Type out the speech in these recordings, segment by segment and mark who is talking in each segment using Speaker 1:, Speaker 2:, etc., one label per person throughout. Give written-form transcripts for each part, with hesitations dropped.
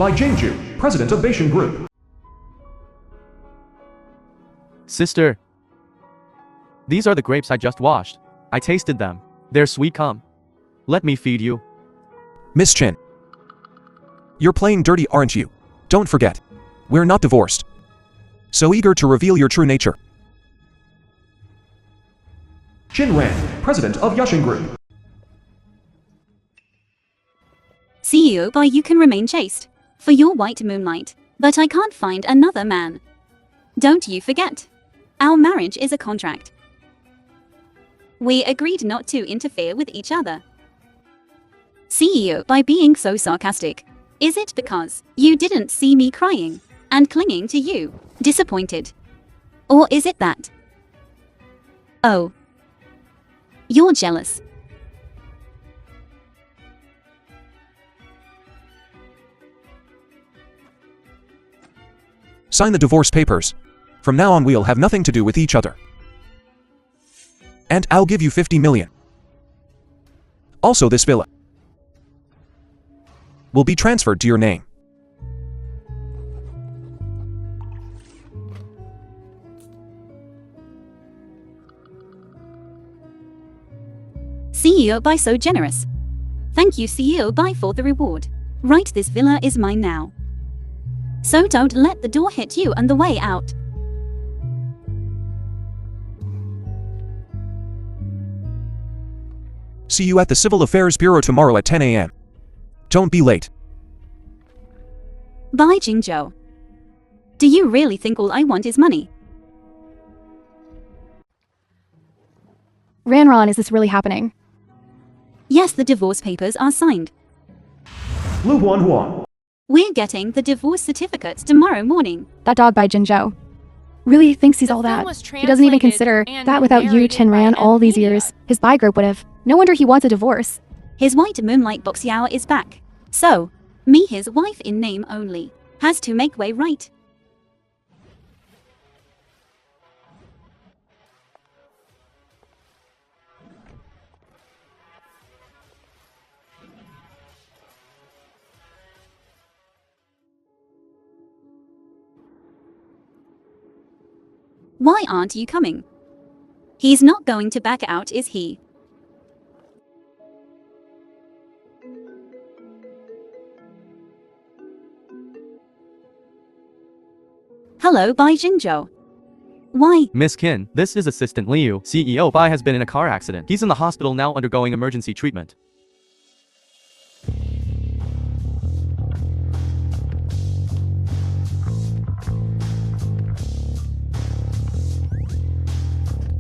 Speaker 1: by Đৰীষ্টng, president of Beijing Group.
Speaker 2: Sister, these are the grapes I just washed. I tasted them. They're sweet. Come, let me feed you.
Speaker 3: Miss Chin, you're playing dirty, aren't you? Don't forget, we're not divorced. So eager to reveal your true nature.
Speaker 1: Jin Ran, president of ĐjourdNG Group.
Speaker 4: CEO Bai, you can remain chaste for your white moonlight, but I can't find another man. Don't you forget, our marriage is a contract. We agreed not to interfere with each other. CEO, by being so sarcastic, is it because you didn't see me crying and clinging to you, disappointed? Or is it that, oh, you're jealous?
Speaker 3: Sign the divorce papers. From now on we'll have nothing to do with each other. And I'll give you 50 million. Also this villa will be transferred to your name.
Speaker 4: CEO Bai, so generous. Thank you, CEO Bai, for the reward. Right, this villa is mine now. So don't let the door hit you on the way out.
Speaker 3: See you at the Civil Affairs Bureau tomorrow at 10 a.m. Don't be late.
Speaker 4: Bai Jingzhou. Do you really think all I want is money?
Speaker 5: Ranran, is this really happening?
Speaker 4: Yes, the divorce papers are signed.
Speaker 1: Lu Huan.
Speaker 4: We're getting the divorce certificates tomorrow morning.
Speaker 5: That dog by Jinzhou really thinks he's all that. He doesn't even consider that without you, Chinran, all these years, his Bai group would have. No wonder he wants a divorce.
Speaker 4: His white moonlight Boxiao is back. So, me, his wife in name only, has to make way right. Why aren't you coming? He's not going to back out, is he? Hello, Bai Jingzhou. Why?
Speaker 2: Miss Qin, this is Assistant Liu. CEO Bai has been in a car accident. He's in the hospital now undergoing emergency treatment.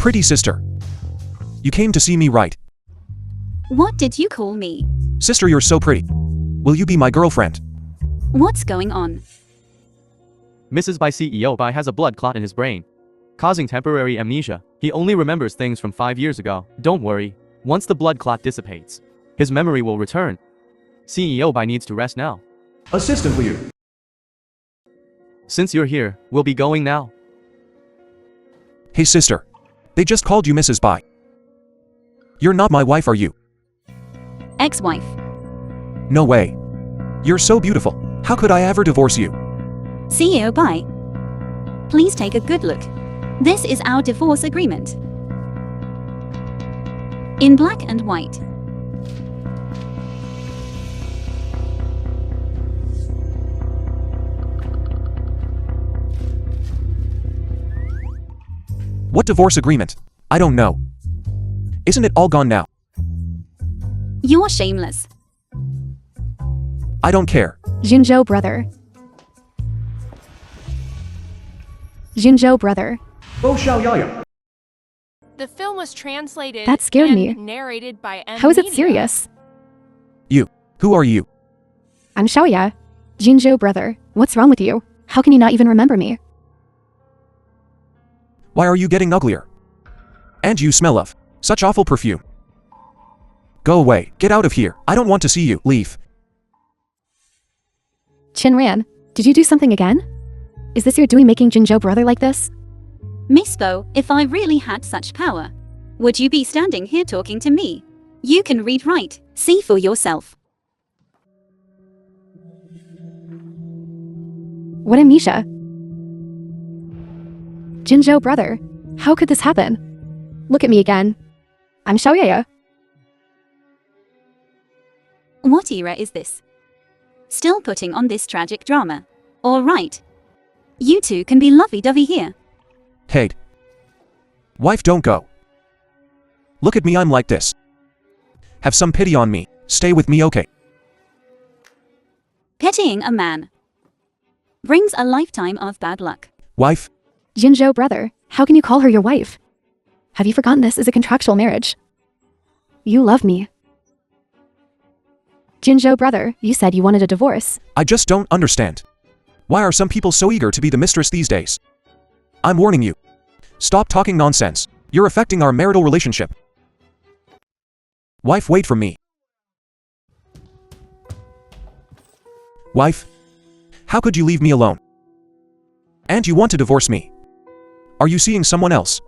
Speaker 3: Pretty sister. You came to see me, right?
Speaker 4: What did you call me?
Speaker 3: Sister, you're so pretty. Will you be my girlfriend?
Speaker 4: What's going on?
Speaker 2: Mrs. Bai, CEO Bai has a blood clot in his brain, causing temporary amnesia. He only remembers things from 5 years ago. Don't worry, once the blood clot dissipates, his memory will return. CEO Bai needs to rest now.
Speaker 1: Assistant Liu.
Speaker 2: Since you're here, we'll be going now.
Speaker 3: Hey sister. They just called you Mrs. Bai. You're not my wife, are you?
Speaker 4: Ex-wife.
Speaker 3: No way. You're so beautiful. How could I ever divorce you?
Speaker 4: CEO Bai, please take a good look. This is our divorce agreement. In black and white.
Speaker 3: What divorce agreement? I don't know. Isn't it all gone now?
Speaker 4: You're shameless.
Speaker 3: I don't care.
Speaker 5: Jinzhou brother. Jinzhou brother.
Speaker 1: Bo Xiaoyaya.
Speaker 6: The film was translated
Speaker 5: That scared
Speaker 6: and
Speaker 5: me.
Speaker 6: narrated by M.
Speaker 5: How is it
Speaker 6: Media.
Speaker 5: serious?
Speaker 3: You. Who are you?
Speaker 5: I'm Xiaoya. Jinzhou brother. What's wrong with you? How can you not even remember me?
Speaker 3: Why are you getting uglier? And you smell of such awful perfume. Go away. Get out of here. I don't want to see you. Leave.
Speaker 5: Chinran, did you do something again? Is this your doing making Jinzhou brother like this?
Speaker 4: Miss Bo, if I really had such power, would you be standing here talking to me? You can read, write, see for yourself.
Speaker 5: What amnesia? Jinzhou brother, how could this happen? Look at me again. I'm xiaoyaya.
Speaker 4: What era is this? Still putting on this tragic drama. All right. You two can be lovey-dovey here.
Speaker 3: Hey. Wife, don't go. Look at me, I'm like this. Have some pity on me. Stay with me, okay?
Speaker 4: Pitying a man brings a lifetime of bad luck.
Speaker 3: Wife?
Speaker 5: Jinzhou brother, how can you call her your wife? Have you forgotten this is a contractual marriage? You love me. Jinzhou brother, you said you wanted a divorce.
Speaker 3: I just don't understand. Why are some people so eager to be the mistress these days? I'm warning you. Stop talking nonsense. You're affecting our marital relationship. Wife, wait for me. Wife? How could you leave me alone? And you want to divorce me? Are you seeing someone else?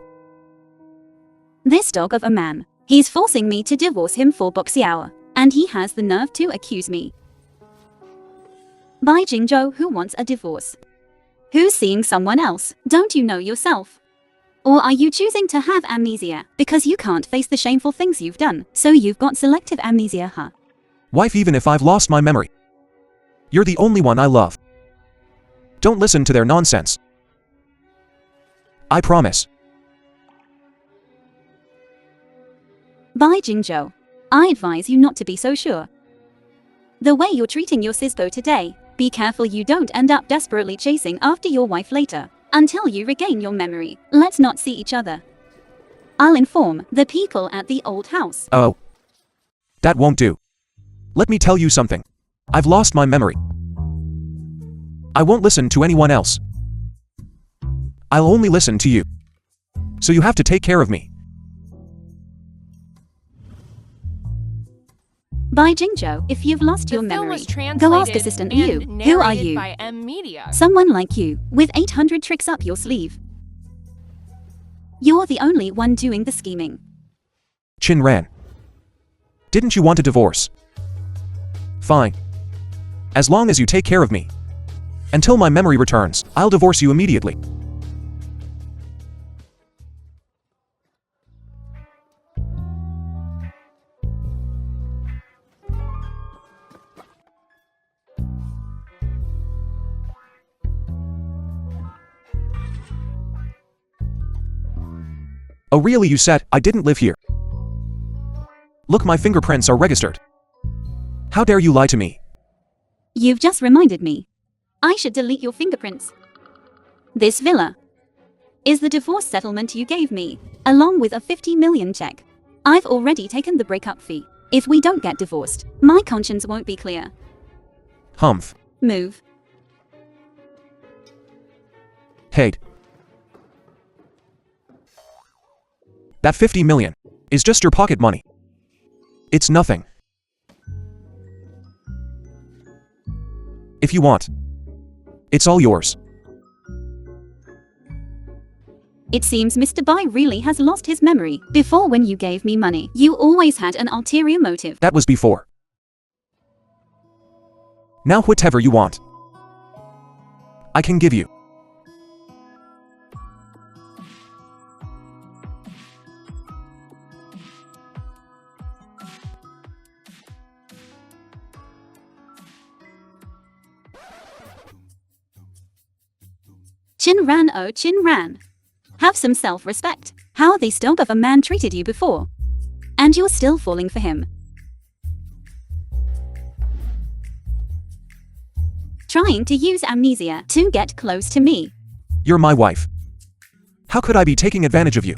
Speaker 4: This dog of a man. He's forcing me to divorce him for Boxiao, and he has the nerve to accuse me. By Jingzhou, who wants a divorce? Who's seeing someone else? Don't you know yourself? Or are you choosing to have amnesia because you can't face the shameful things you've done, so you've got selective amnesia, huh?
Speaker 3: Wife, even if I've lost my memory, you're the only one I love. Don't listen to their nonsense. I promise.
Speaker 4: By Jingzhou, I advise you not to be so sure. The way you're treating your sisbo today, be careful you don't end up desperately chasing after your wife later, until you regain your memory. Let's not see each other. I'll inform the people at the old house.
Speaker 3: Oh. That won't do. Let me tell you something. I've lost my memory. I won't listen to anyone else. I'll only listen to you. So you have to take care of me.
Speaker 4: By Jingzhou, if you've lost your memory, go ask Assistant Yu. Who are you?
Speaker 6: By M Media.
Speaker 4: Someone like you, with 800 tricks up your sleeve. You're the only one doing the scheming.
Speaker 3: Chin Ran. Didn't you want a divorce? Fine. As long as you take care of me. Until my memory returns, I'll divorce you immediately. Oh really, you said I didn't live here? Look, my fingerprints are registered. How dare you lie to me?
Speaker 4: You've just reminded me. I should delete your fingerprints. This villa is the divorce settlement you gave me, along with a 50 million check. I've already taken the breakup fee. If we don't get divorced, my conscience won't be clear.
Speaker 3: Humph.
Speaker 4: Move.
Speaker 3: Hate. That 50 million is just your pocket money. It's nothing. If you want, it's all yours.
Speaker 4: It seems Mr. Bai really has lost his memory. Before, when you gave me money, you always had an ulterior motive.
Speaker 3: That was before. Now whatever you want, I can give you.
Speaker 4: Chin Ran, oh Chin Ran. Have some self-respect. How this dog of a man treated you before. And you're still falling for him. Trying to use amnesia to get close to me.
Speaker 3: You're my wife. How could I be taking advantage of you?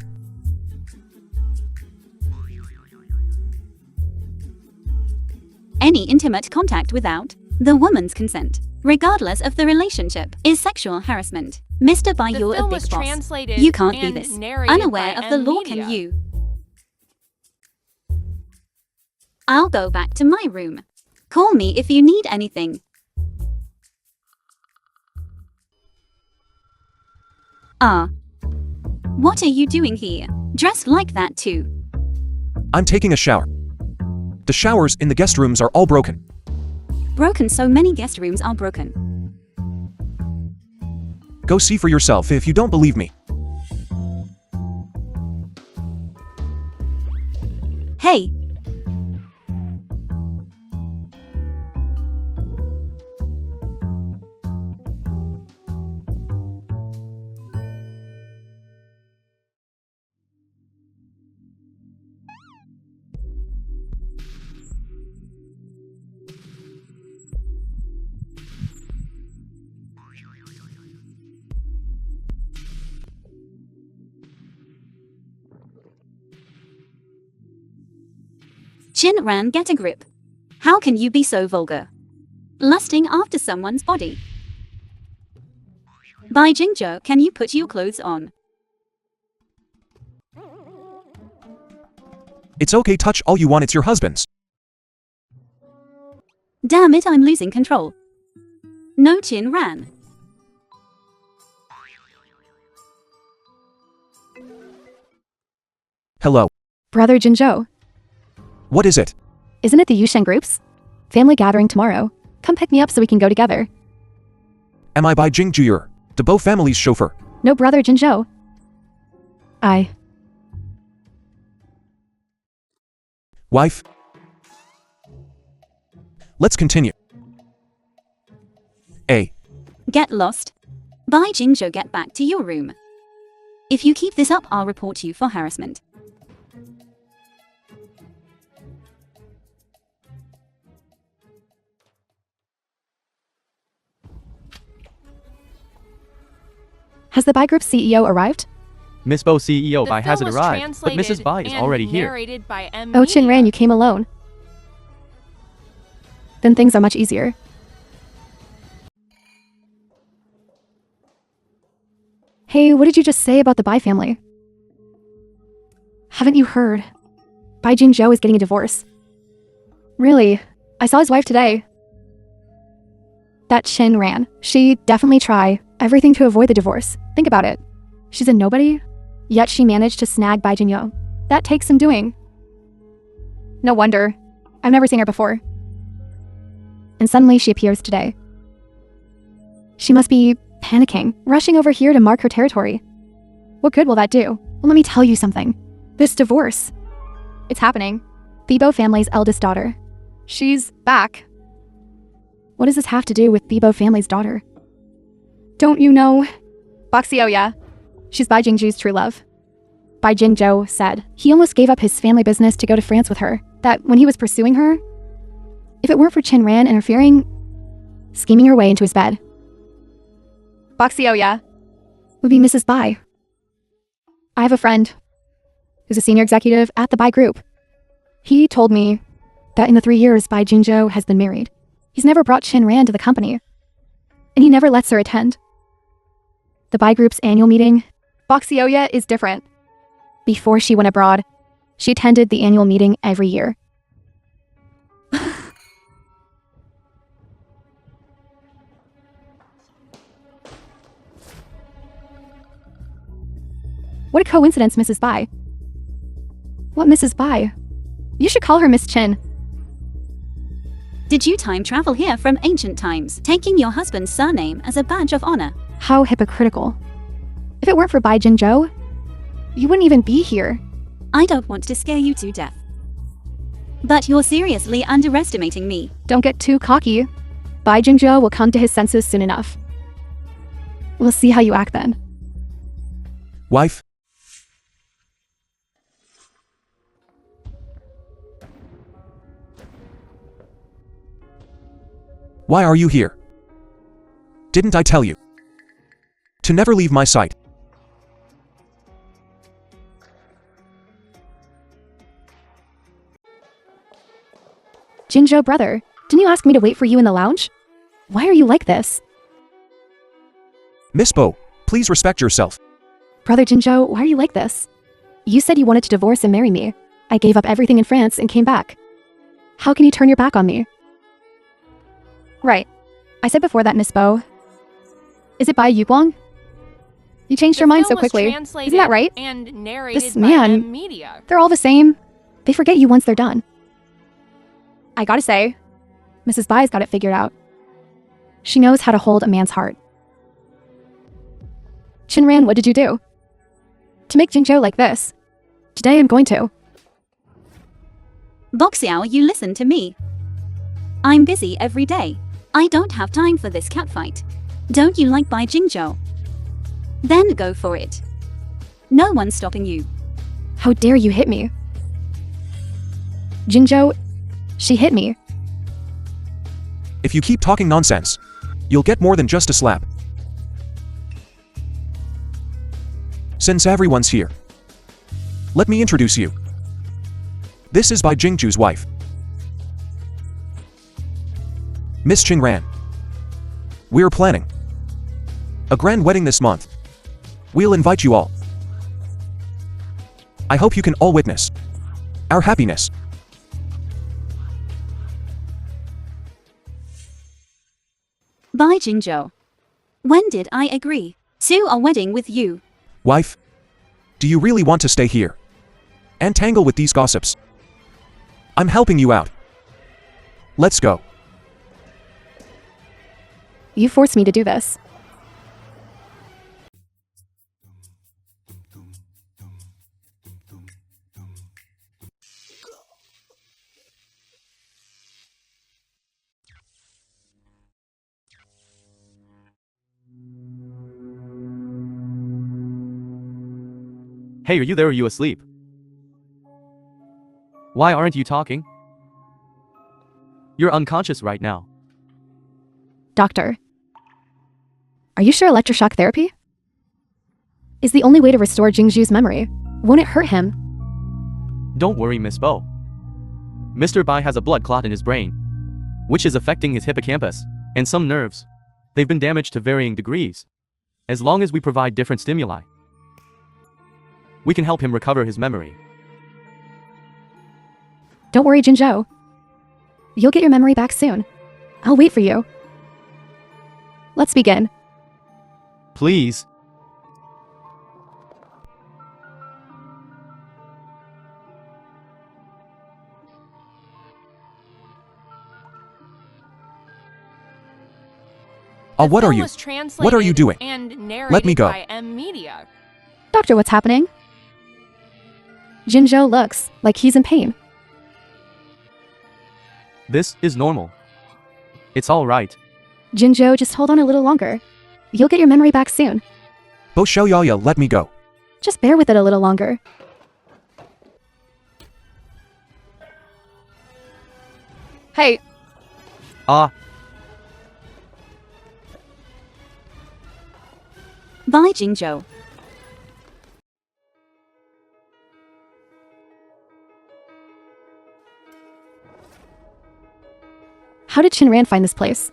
Speaker 4: Any intimate contact without the woman's consent, regardless of the relationship, is sexual harassment. Mr. Bai, you're a big boss. You can't be this unaware of the law, can you? I'll go back to my room. Call me if you need anything. What are you doing here? Dressed like that too?
Speaker 3: I'm taking a shower. The showers in the guest rooms are all broken.
Speaker 4: Broken, so many guest rooms are broken.
Speaker 3: Go see for yourself if you don't believe me.
Speaker 4: Hey! Chin Ran, get a grip. How can you be so vulgar? Lusting after someone's body. Bai Jingzhou, can you put your clothes on?
Speaker 3: It's okay, touch all you want, it's your husband's.
Speaker 4: Damn it, I'm losing control. No, Chin Ran.
Speaker 3: Hello.
Speaker 5: Brother Jinzhou,
Speaker 3: What is it?
Speaker 5: isn't it the ﷺ group's family gathering tomorrow? Come pick me up so we can go together.
Speaker 3: Am I Bai Jingzhou, the Bo family's chauffeur?
Speaker 5: No, Brother Jinzhou.
Speaker 3: Wife? Let's continue. A.
Speaker 4: Get lost. Bai Jingzhou, get back to your room. If you keep this up, I'll report you for harassment.
Speaker 5: Has the Bai Group CEO arrived?
Speaker 2: Miss Bo CEO
Speaker 6: The
Speaker 2: Bai
Speaker 6: film
Speaker 2: hasn't
Speaker 6: was
Speaker 2: arrived, but Mrs.
Speaker 6: translated
Speaker 2: Bai is
Speaker 6: and
Speaker 2: already here.
Speaker 6: narrated by M.
Speaker 5: Oh, Chin Ran,
Speaker 6: Media.
Speaker 5: you came alone. Then things are much easier. Hey, what did you just say about the Bai family? Haven't you heard? Bai Jingzhou is getting a divorce. Really? I saw his wife today. That Chin Ran. She definitely try everything to avoid the divorce. Think about it. She's a nobody, yet she managed to snag Bai Jingzhou. That takes some doing. No wonder. I've never seen her before. And suddenly she appears today. She must be panicking, rushing over here to mark her territory. What good will that do? Well, let me tell you something. This divorce. It's happening. Thibaut family's eldest daughter. She's back. What does this have to do with Thibaut family's daughter? Don't you know? Baxio, yeah. She's Bai Jingzhou's true love. Bai Jingzhou said he almost gave up his family business to go to France with her. That when he was pursuing her, if it weren't for Chin Ran interfering, scheming her way into his bed. Baxio, yeah. Would be Mrs. Bai. I have a friend who's a senior executive at the Bai Group. He told me that in the 3 years Bai Jingzhou has been married, he's never brought Chin Ran to the company, and he never lets her attend. The Bai Group's annual meeting, Baxioya, is different. Before she went abroad, she attended the annual meeting every year. What a coincidence, Mrs. Bai. What Mrs. Bai? You should call her Miss Chin.
Speaker 4: Did you time travel here from ancient times, taking your husband's surname as a badge of honor?
Speaker 5: How hypocritical. If it weren't for Bai Jingzhou, you wouldn't even be here.
Speaker 4: I don't want to scare you to death. But you're seriously underestimating me.
Speaker 5: Don't get too cocky. Bai Jingzhou will come to his senses soon enough. We'll see how you act then.
Speaker 3: Wife? Why are you here? Didn't I tell you to never leave my sight?
Speaker 5: Jinzhou, brother, didn't you ask me to wait for you in the lounge? Why are you like this?
Speaker 3: Miss Bo, please respect yourself.
Speaker 5: Brother Jinzhou, why are you like this? You said you wanted to divorce and marry me. I gave up everything in France and came back. How can you turn your back on me? Right. I said before that, Miss Bo. Is it Bai Yuguang? You changed your mind so quickly. Isn't that right?
Speaker 6: And narrated
Speaker 5: This
Speaker 6: by
Speaker 5: man,
Speaker 6: M. Media.
Speaker 5: they're all the same. They forget you once they're done. I gotta say, Mrs. Bai's got it figured out. She knows how to hold a man's heart. Chinran, what did you do? To make Jingzhou like this. Today I'm going to.
Speaker 4: Boxiao, you listen to me. I'm busy every day. I don't have time for this catfight. Don't you like Bai Jingzhou? Then go for it. No one's stopping you.
Speaker 5: How dare you hit me? Jingzhou, she hit me.
Speaker 3: If you keep talking nonsense, you'll get more than just a slap. Since everyone's here, let me introduce you. This is Bai Jingzhou's wife, Miss Qingran. We're planning a grand wedding this month. We'll invite you all. I hope you can all witness our happiness.
Speaker 4: Bai Jingzhou. When did I agree to a wedding with you?
Speaker 3: Wife, do you really want to stay here and tangle with these gossips? I'm helping you out. Let's go.
Speaker 5: You forced me to do this.
Speaker 2: Hey, are you there or are you asleep? Why aren't you talking? You're unconscious right now.
Speaker 5: Doctor, are you sure electroshock therapy is the only way to restore Jingzhou's memory? Won't it hurt him?
Speaker 2: Don't worry, Miss Bo. Mr. Bai has a blood clot in his brain, which is affecting his hippocampus and some nerves. They've been damaged to varying degrees. As long as we provide different stimuli, we can help him recover his memory.
Speaker 5: Don't worry, Jingzhou. You'll get your memory back soon. I'll wait for you. Let's begin.
Speaker 2: Please.
Speaker 3: What are you? What are you doing? Let me go.
Speaker 6: By M Media.
Speaker 5: Doctor, what's happening? Jingzhou looks like he's in pain.
Speaker 2: This is normal. It's all right.
Speaker 5: Jingzhou, just hold on a little longer. You'll get your memory back soon.
Speaker 3: Bo Xiaoyaya, let me go.
Speaker 5: Just bear with it a little longer. Hey,
Speaker 2: Ah,
Speaker 4: Bai Jingzhou.
Speaker 5: how did Qinran find this place?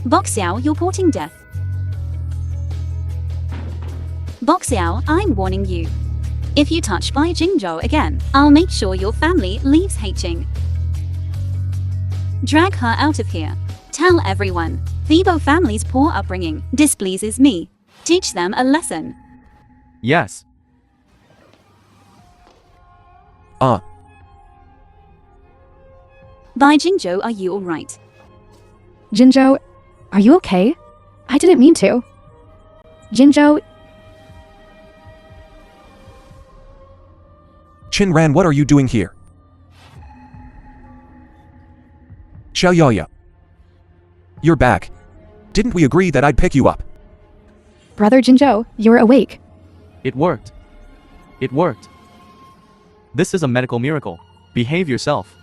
Speaker 4: Boxiao, you're courting death. Boxiao, I'm warning you. If you touch Bai Jingzhou again, I'll make sure your family leaves Haiqing. Drag her out of here. Tell everyone. The Bo family's poor upbringing displeases me. Teach them a lesson.
Speaker 2: yes.
Speaker 4: Bai Jingzhou, are you alright?
Speaker 5: Jingzhou, are you okay? I didn't mean to. Jingzhou,
Speaker 3: Qinran, what are you doing here? Xiaoyaya, you're back. Didn't we agree that I'd pick you up?
Speaker 5: brother Jingzhou, you're awake.
Speaker 2: It worked. It worked. This is a medical miracle. Behave yourself.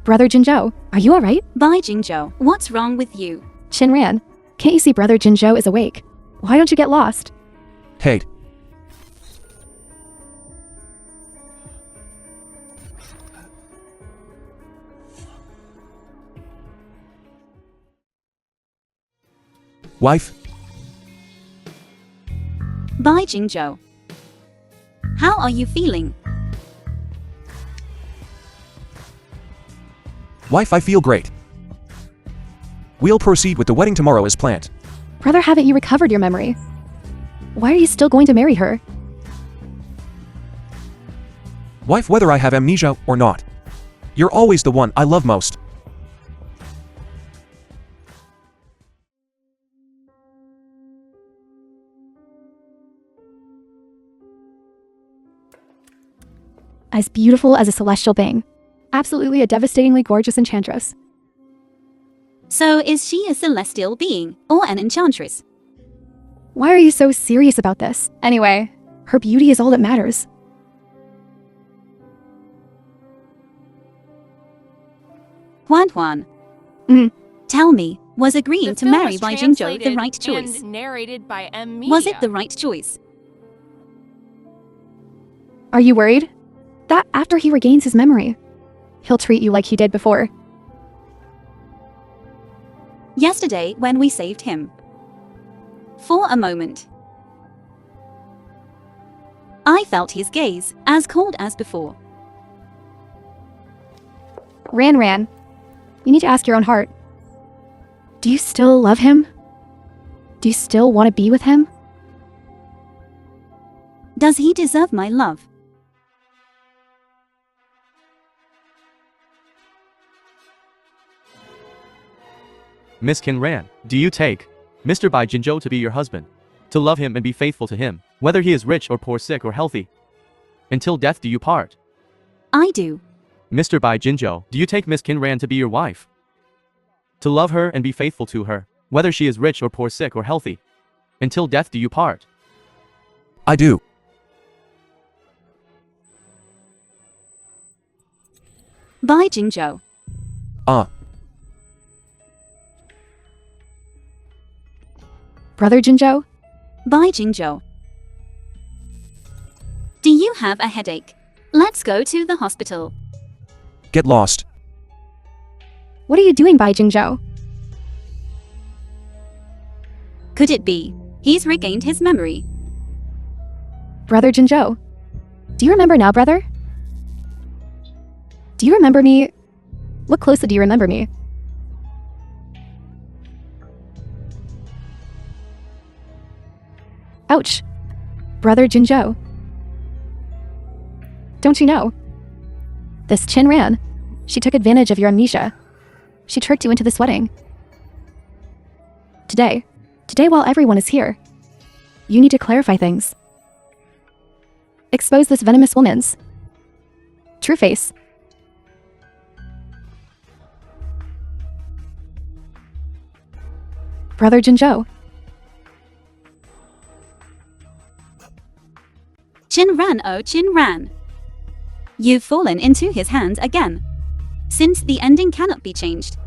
Speaker 5: Brother Jingzhou, are you alright?
Speaker 4: Bai Jingzhou, what's wrong with you?
Speaker 5: Qinran, can't you see brother Jingzhou is awake? Why don't you get lost?
Speaker 3: Hey. Wife,
Speaker 4: Bai Jingzhou. How are you feeling?
Speaker 3: I feel great. We'll proceed with the wedding tomorrow as planned.
Speaker 5: Brother, haven't you recovered your memory? Why are you still going to marry her?
Speaker 3: Wife, whether I have amnesia or not, You're always the one I love most.
Speaker 5: As beautiful as a celestial being. Absolutely a devastatingly gorgeous enchantress.
Speaker 4: So is she a celestial being or an enchantress?
Speaker 5: Why are you so serious about this? Anyway, her beauty is all that matters.
Speaker 4: Huan.
Speaker 5: Mm.
Speaker 4: Tell me, was agreeing
Speaker 6: The
Speaker 4: to
Speaker 6: film
Speaker 4: marry
Speaker 6: was
Speaker 4: Bai Jingzhou the
Speaker 6: translated
Speaker 4: right choice?
Speaker 6: And narrated by M. Media.
Speaker 4: Was it the right choice?
Speaker 5: Are you worried? That after he regains his memory, he'll treat you like he did before.
Speaker 4: Yesterday when we saved him. For a moment, I felt his gaze, as cold as before.
Speaker 5: Ran. You need to ask your own heart. Do you still love him? Do you still want to be with him?
Speaker 4: Does he deserve my love?
Speaker 2: Miss Qin Ran, do you take Mr. Bai Jingzhou to be your husband? To love him and be faithful to him, whether he is rich or poor, sick or healthy? Until death do you part.
Speaker 4: I do.
Speaker 2: Mr. Bai Jingzhou, do you take Miss Qin Ran to be your wife? To love her and be faithful to her, whether she is rich or poor, sick or healthy? Until death do you part.
Speaker 3: I do.
Speaker 4: Bai Jingzhou.
Speaker 5: Brother Jingzhou?
Speaker 4: Bai Jingzhou. Do you have a headache? Let's go to the hospital.
Speaker 3: Get lost.
Speaker 5: What are you doing, Bai Jingzhou?
Speaker 4: Could it be he's regained his memory?
Speaker 5: Brother Jingzhou? Do you remember now, brother? Do you remember me? Look closely, do you remember me? Ouch. Brother Jingzhou. Don't you know? This Qin Ran, she took advantage of your amnesia. She tricked you into this wedding. Today while everyone is here, you need to clarify things. Expose this venomous woman's true face. Brother Jingzhou.
Speaker 4: Qin Ran, oh Qin Ran. You've fallen into his hands again. Since the ending cannot be changed.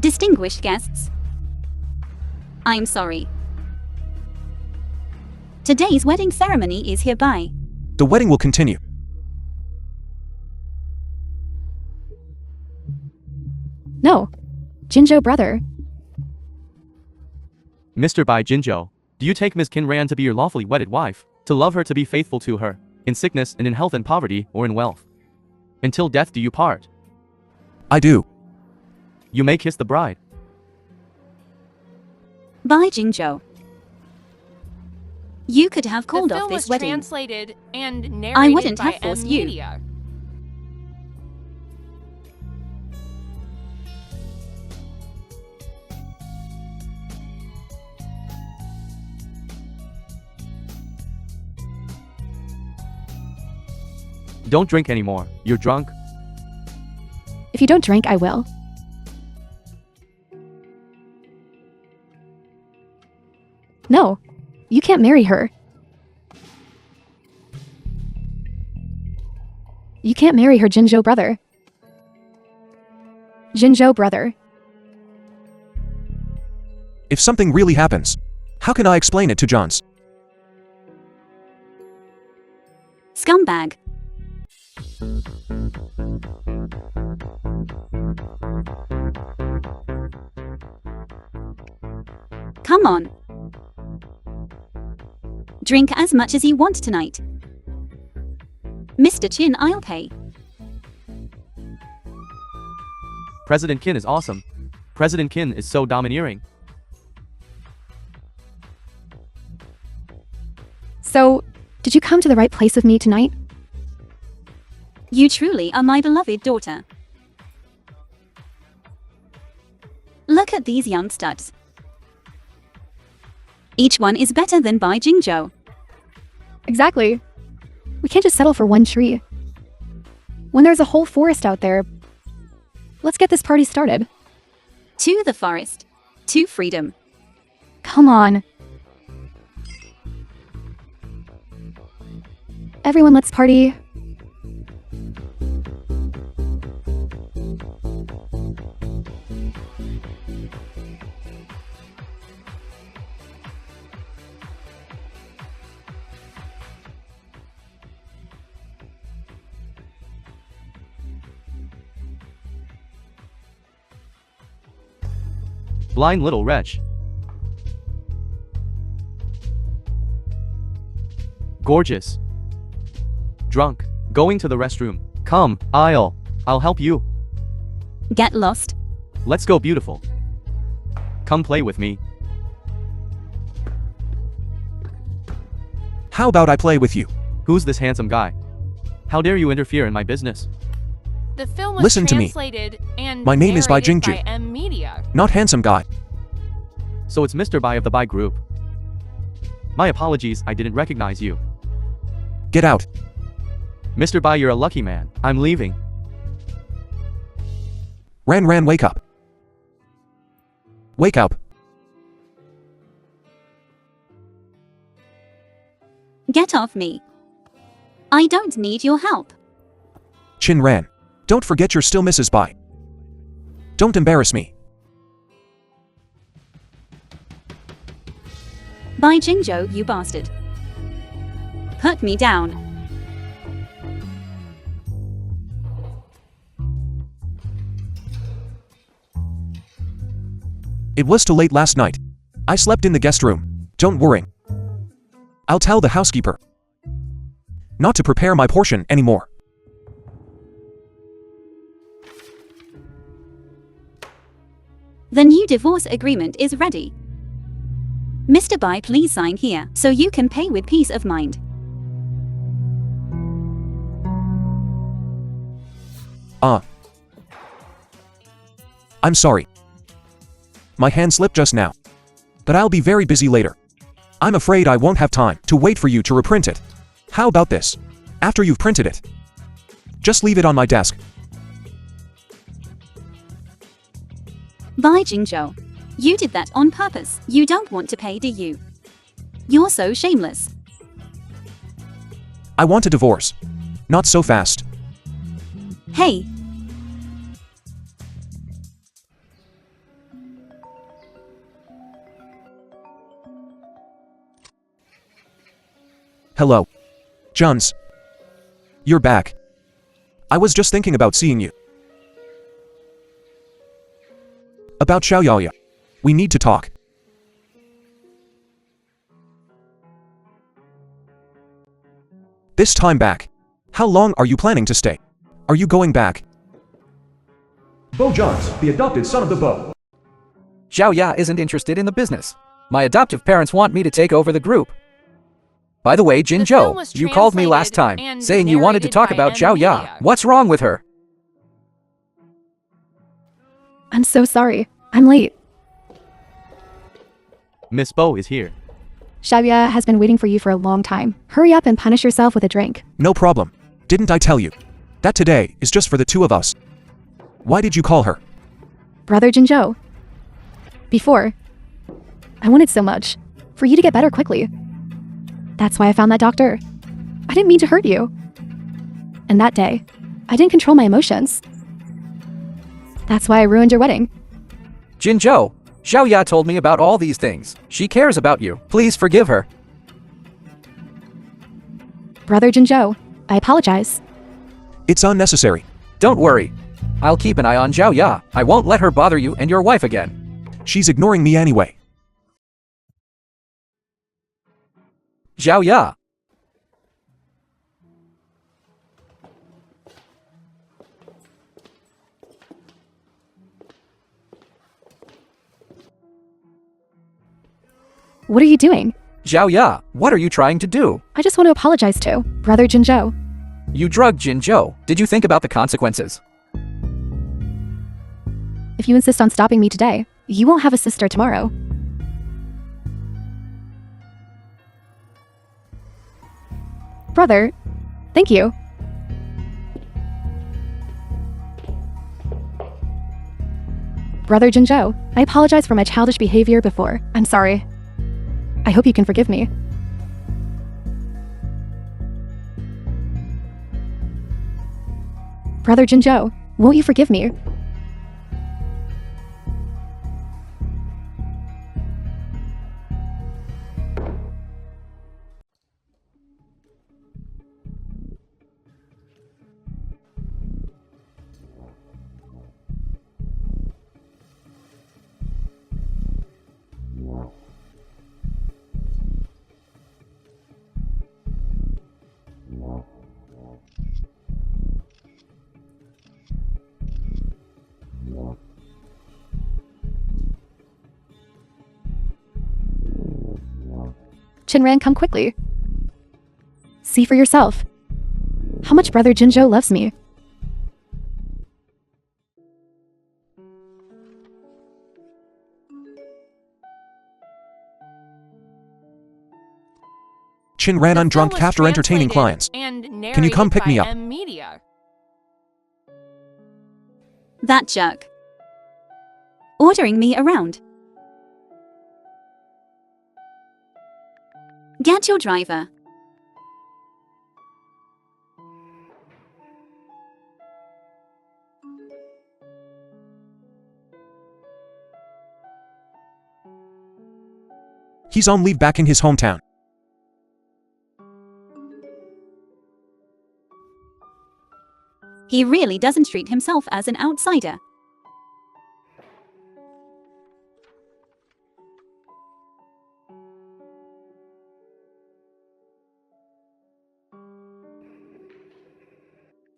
Speaker 4: Distinguished guests, I'm sorry. Today's wedding ceremony is hereby.
Speaker 3: The wedding will continue.
Speaker 5: No. Jingzhou, brother.
Speaker 2: Mr. Bai Jingzhou, do you take Miss Qin Ran to be your lawfully wedded wife? To love her, to be faithful to her, in sickness and in health and poverty, or in wealth? Until death do you part.
Speaker 3: I do.
Speaker 2: You may kiss the bride.
Speaker 4: Bai Jingzhou. You could have called
Speaker 6: the
Speaker 4: off
Speaker 6: film
Speaker 4: this
Speaker 6: was
Speaker 4: wedding.
Speaker 6: translated and narrated
Speaker 4: I wouldn't
Speaker 6: by
Speaker 4: have
Speaker 6: M.
Speaker 4: forced you.
Speaker 6: Media.
Speaker 2: Don't drink anymore. You're drunk.
Speaker 5: If you don't drink, I will. No. You can't marry her. You can't marry her, Jingzhou, brother. Jingzhou, brother.
Speaker 3: If something really happens, how can I explain it to Johns?
Speaker 4: Scumbag. Come on. Drink as much as you want tonight. Mr. Qin, I'll pay.
Speaker 2: President Qin is awesome. President Qin is so domineering.
Speaker 5: So, did you come to the right place with me tonight?
Speaker 4: You truly are my beloved daughter. Look at these young studs. Each one is better than Bai Jingzhou.
Speaker 5: Exactly. We can't just settle for one tree. When there's a whole forest out there, let's get this party started.
Speaker 4: To the forest. To freedom.
Speaker 5: Come on. Everyone, let's party.
Speaker 2: Blind little wretch. Gorgeous. Drunk. Going to the restroom. Come, I'll help you.
Speaker 4: Get lost.
Speaker 2: Let's go, beautiful. Come play with me.
Speaker 3: How about I play with you?
Speaker 2: Who's this handsome guy? How dare you interfere in my business?
Speaker 6: The film was
Speaker 3: Listen to me.
Speaker 6: translated and
Speaker 3: My name is Bai
Speaker 6: narrated
Speaker 3: Jingzhou.
Speaker 6: by M Media.
Speaker 3: Not handsome guy.
Speaker 2: So it's Mr. Bai of the Bai Group. My apologies, I didn't recognize you.
Speaker 3: Get out.
Speaker 2: Mr. Bai, you're a lucky man. I'm leaving.
Speaker 3: Ran, wake up. Wake up.
Speaker 4: Get off me. I don't need your help.
Speaker 3: Chin Ran. Don't forget you're still Mrs. Bai. Don't embarrass me.
Speaker 4: Bai Jingzhou, you bastard. Put me down.
Speaker 3: It was too late last night. I slept in the guest room. Don't worry. I'll tell the housekeeper not to prepare my portion anymore.
Speaker 4: The new divorce agreement is ready. Mr. Bai, please sign here, so you can pay with peace of mind.
Speaker 3: I'm sorry. My hand slipped just now. But I'll be very busy later. I'm afraid I won't have time to wait for you to reprint it. How about this? After you've printed it, just leave it on my desk.
Speaker 4: Bai Jingzhou, you did that on purpose. You don't want to pay, do you? You're so shameless.
Speaker 3: I want a divorce. Not so fast.
Speaker 4: Hey,
Speaker 3: Hello. Juns. You're back. I was just thinking about seeing you. About Xiaoyaya. We need to talk. This time back. How long are you planning to stay? Are you going back?
Speaker 1: Bo Johns, the adopted son of the Bo.
Speaker 7: Xiao Ya isn't interested in the business. My adoptive parents want me to take over the group. By the way, Jin
Speaker 6: The film
Speaker 7: Zhou,
Speaker 6: was
Speaker 7: you called me last
Speaker 6: translated
Speaker 7: time,
Speaker 6: and
Speaker 7: saying you wanted to
Speaker 6: narrated
Speaker 7: talk
Speaker 6: by
Speaker 7: about
Speaker 6: M
Speaker 7: Xiao Ya.
Speaker 6: Media.
Speaker 7: What's wrong with her?
Speaker 5: I'm so sorry. I'm late.
Speaker 2: Miss Bo is here.
Speaker 5: Xiaoya has been waiting for you for a long time. Hurry up and punish yourself with a drink.
Speaker 3: No problem. Didn't I tell you that today is just for the two of us? Why did you call her?
Speaker 5: Brother Jinzhou. Before, I wanted so much for you to get better quickly. That's why I found that doctor. I didn't mean to hurt you. And that day, I didn't control my emotions. That's why I ruined your wedding.
Speaker 7: Jin Zhou, Xiao Ya told me about all these things. She cares about you. Please forgive her.
Speaker 5: Brother Jinzhou, I apologize.
Speaker 3: It's unnecessary.
Speaker 7: Don't worry. I'll keep an eye on Xiao Ya. I won't let her bother you and your wife again.
Speaker 3: She's ignoring me anyway.
Speaker 7: Xiao Ya.
Speaker 5: What are you doing?
Speaker 7: Xiao Ya, what are you trying to do?
Speaker 5: I just want to apologize to Brother Jinzhou.
Speaker 7: You drugged Jinzhou. Did you think about the consequences?
Speaker 5: If you insist on stopping me today, you won't have a sister tomorrow. Brother, thank you. Brother Jinzhou, I apologize for my childish behavior before. I'm sorry. I hope you can forgive me. Brother Jinzhou, won't you forgive me? Chinran, come quickly. See for yourself how much Brother Jinzhou loves me.
Speaker 3: Chin ran
Speaker 6: The
Speaker 3: on drunk
Speaker 6: film was
Speaker 3: after entertaining
Speaker 6: translated
Speaker 3: clients.
Speaker 6: and
Speaker 3: Can you come
Speaker 6: narrated
Speaker 3: pick me
Speaker 6: by
Speaker 3: up?
Speaker 6: Media.
Speaker 4: That jerk. Ordering me around. Get your driver.
Speaker 3: He's on leave back in his hometown.
Speaker 4: He really doesn't treat himself as an outsider.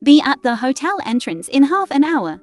Speaker 4: Be at the hotel entrance in half an hour.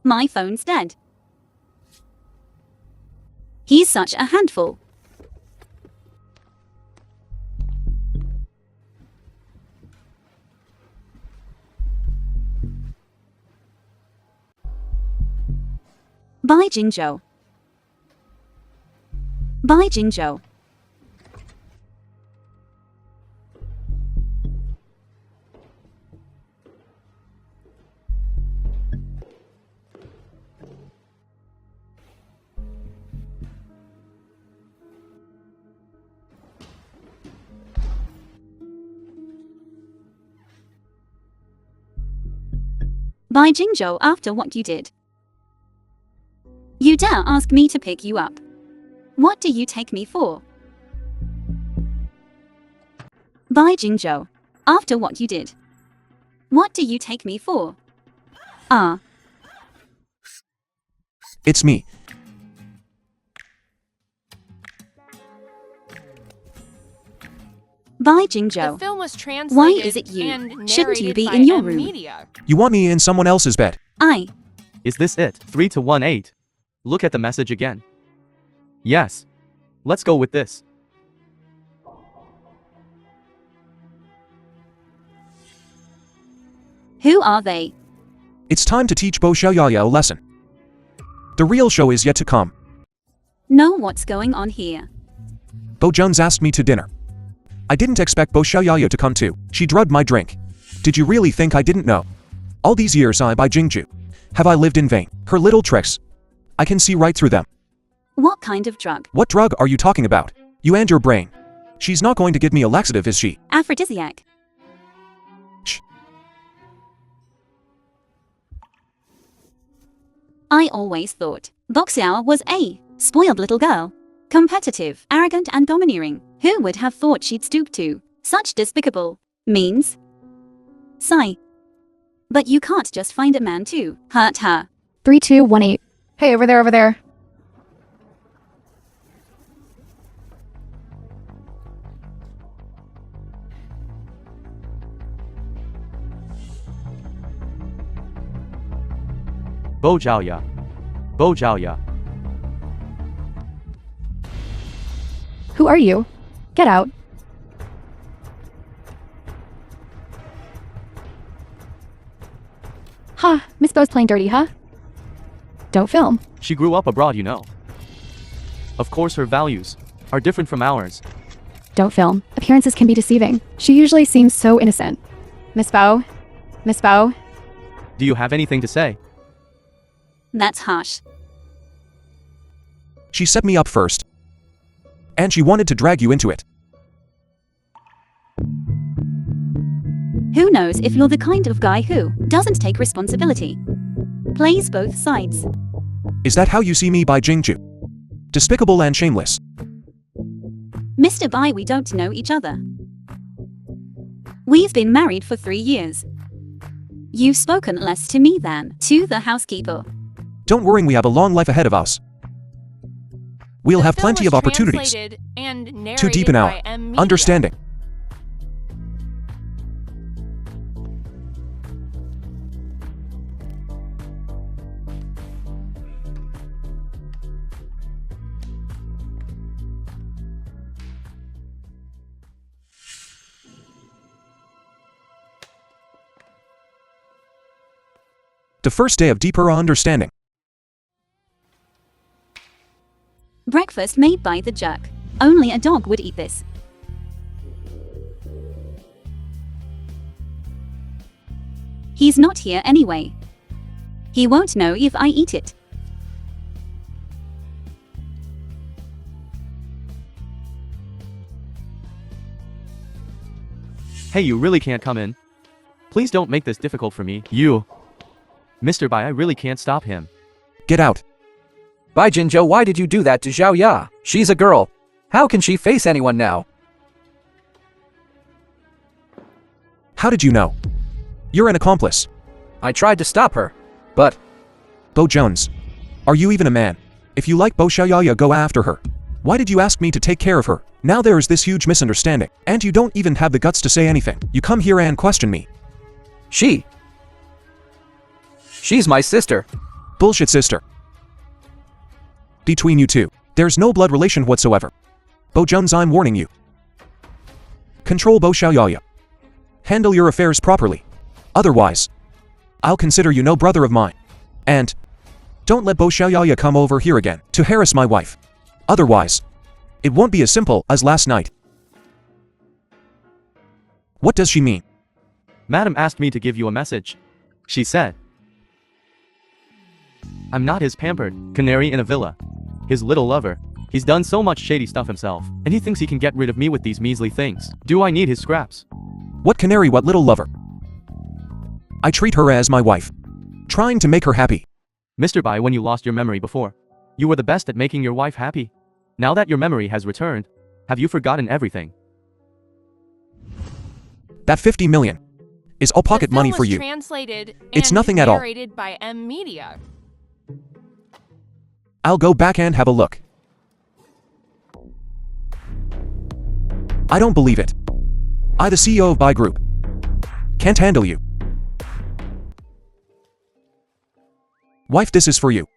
Speaker 4: My phone's dead. He's such a handful. Bye, Jinzhou. Bye, Jinzhou. Bye, Jinzhou, after what you did. You dare ask me to pick you up. What do you take me for? Bye, Jinzhou, after what you did. What do you take me for? Ah.
Speaker 3: It's me.
Speaker 4: Bye,
Speaker 6: The
Speaker 4: Jinzhou.
Speaker 6: film was translated
Speaker 4: Why is it you?
Speaker 6: and
Speaker 4: Shouldn't you
Speaker 6: narrated
Speaker 4: be
Speaker 6: by
Speaker 4: in your room?
Speaker 6: Media.
Speaker 3: You want me in someone else's bed.
Speaker 2: Is this it? 3-1-8. Look at the message again. Yes. Let's go with this.
Speaker 4: Who are they?
Speaker 3: It's time to teach Bo Xiaoyao a lesson. The real show is yet to come.
Speaker 4: Know what's going on here.
Speaker 3: Bo Jones asked me to dinner. I didn't expect Bo Xiaoyao to come too. She drugged my drink. Did you really think I didn't know? All these years I by Jingju. Have I lived in vain? Her little tricks. I can see right through them.
Speaker 4: What kind of drug?
Speaker 3: What drug are you talking about? You and your brain. She's not going to give me a laxative, is she?
Speaker 4: Aphrodisiac.
Speaker 3: Shh.
Speaker 4: I always thought Bo Xiao was a spoiled little girl. Competitive, arrogant and domineering. Who would have thought she'd stoop to such despicable means? Sigh. But you can't just find a man to hurt her.
Speaker 5: 3218. Hey, over there, over there.
Speaker 2: Bo Zhaoya. Bo Zhaoya.
Speaker 5: Who are you? Get out. Ha, Miss Bo's playing dirty, huh? Don't film.
Speaker 2: She grew up abroad, you know. Of course her values are different from ours.
Speaker 5: Don't film. Appearances can be deceiving. She usually seems so innocent. Miss Bo? Miss Bo?
Speaker 2: Do you have anything to say?
Speaker 4: That's harsh.
Speaker 3: She set me up first. And she wanted to drag you into it.
Speaker 4: Who knows if you're the kind of guy who doesn't take responsibility. Plays both sides.
Speaker 3: Is that how you see me, Bai Jingju? Despicable and shameless.
Speaker 4: Mr. Bai, we don't know each other. We've been married for 3 years. You've spoken less to me than to the housekeeper.
Speaker 3: Don't worry, we have a long life ahead of us. We'll have plenty of opportunities to deepen our understanding. The first day of deeper understanding.
Speaker 4: Breakfast made by the jerk. Only a dog would eat this. He's not here anyway. He won't know if I eat it.
Speaker 2: Hey, you really can't come in. Please don't make this difficult for me. You. Mr. Bai, I really can't stop him.
Speaker 3: Get out.
Speaker 7: Bai Jinzhou, why did you do that to Zhao Ya? She's a girl. How can she face anyone now?
Speaker 3: How did you know? You're an accomplice.
Speaker 7: I tried to stop her, but...
Speaker 3: Bo Jones. Are you even a man? If you like Bo Xiaoya, go after her. Why did you ask me to take care of her? Now there is this huge misunderstanding, and you don't even have the guts to say anything. You come here and question me.
Speaker 7: She's my sister.
Speaker 3: Bullshit, sister. Between you two, there's no blood relation whatsoever. Bo Jones, I'm warning you. Control Bo Xiaoya. Handle your affairs properly. Otherwise, I'll consider you no brother of mine. And don't let Bo Xiaoya come over here again to harass my wife. Otherwise, it won't be as simple as last night. What does she mean?
Speaker 2: Madam asked me to give you a message. She said, I'm not his pampered canary in a villa. His little lover. He's done so much shady stuff himself, and he thinks he can get rid of me with these measly things. Do I need his scraps?
Speaker 3: What canary, what little lover? I treat her as my wife, trying to make her happy.
Speaker 2: Mr. Bai, when you lost your memory before, you were the best at making your wife happy. Now that your memory has returned, have you forgotten everything?
Speaker 3: That 50 million is all pocket money for you.
Speaker 6: Translated
Speaker 3: It's
Speaker 6: and
Speaker 3: nothing at all.
Speaker 6: narrated by M Media.
Speaker 3: I'll go back and have a look. I don't believe it. I, the CEO of Bai Group, can't handle you. Wife, this is for you.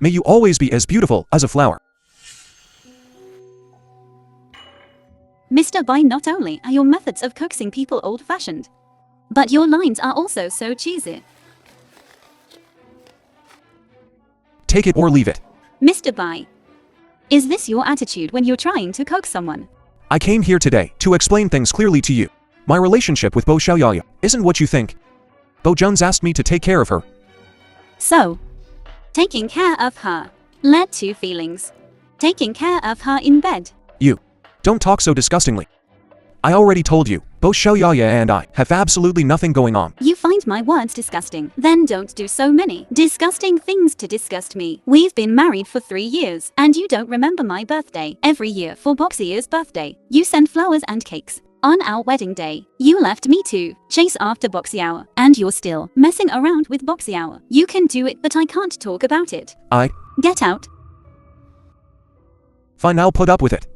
Speaker 3: May you always be as beautiful as a flower.
Speaker 4: Mr. Bai, not only are your methods of coaxing people old-fashioned, but your lines are also so cheesy.
Speaker 3: Take it or leave it.
Speaker 4: Mr. Bai, is this your attitude when you're trying to coax someone?
Speaker 3: I came here today to explain things clearly to you. My relationship with Bo Xiaoya isn't what you think. Bo Jones asked me to take care of her.
Speaker 4: So, taking care of her led to feelings. Taking care of her in bed.
Speaker 3: You don't talk so disgustingly. I already told you, both Xiaoya and I have absolutely nothing going on.
Speaker 4: You find my words disgusting. Then don't do so many disgusting things to disgust me. We've been married for 3 years, and you don't remember my birthday. Every year for Boxier's birthday, you send flowers and cakes. On our wedding day, you left me to chase after Boxiao, and you're still messing around with Boxiao. You can do it, but I can't talk about it. Get out.
Speaker 3: Fine, I'll put up with it.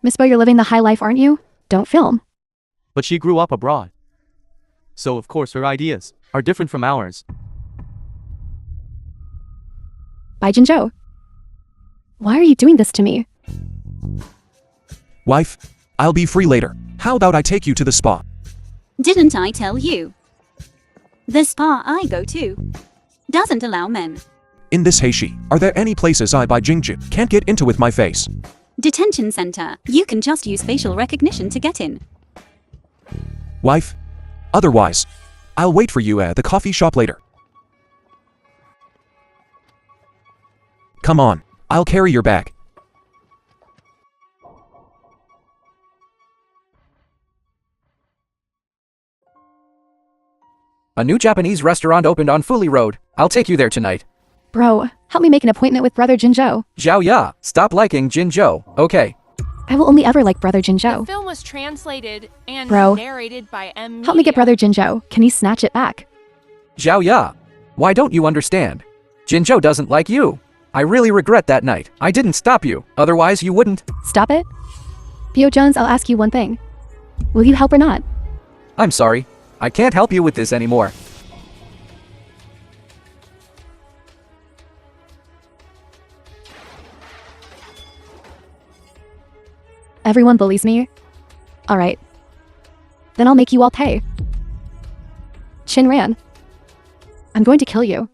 Speaker 5: Miss Bo, you're living the high life, aren't you? Don't film.
Speaker 2: But she grew up abroad. So of course her ideas are different from ours.
Speaker 5: Bai Jinzhou. Why are you doing this to me?
Speaker 3: Wife, I'll be free later. How about I take you to the spa?
Speaker 4: Didn't I tell you? The spa I go to doesn't allow men.
Speaker 3: In this Heishi, are there any places I by Jingju can't get into with my face?
Speaker 4: Detention center. You can just use facial recognition to get in.
Speaker 3: Wife? Otherwise, I'll wait for you at the coffee shop later. Come on, I'll carry your bag.
Speaker 7: A new Japanese restaurant opened on Fuli Road. I'll take you there tonight.
Speaker 5: Bro, help me make an appointment with Brother Jinzhou.
Speaker 7: Zhao Ya, stop liking Jinzhou, okay?
Speaker 5: I will only ever like Brother
Speaker 6: The
Speaker 5: Jinzhou.
Speaker 6: film was translated and
Speaker 5: Bro,
Speaker 6: narrated by M.
Speaker 5: Help me get Brother Jinzhou. Can he snatch it back?
Speaker 7: Zhao Ya, why don't you understand? Jinzhou doesn't like you. I really regret that night. I didn't stop you, otherwise you wouldn't.
Speaker 5: Stop it. Bio Jones, I'll ask you one thing. Will you help or not?
Speaker 7: I'm sorry. I can't help you with this anymore.
Speaker 5: Everyone bullies me? Alright. Then I'll make you all pay. Chin Ran. I'm going to kill you.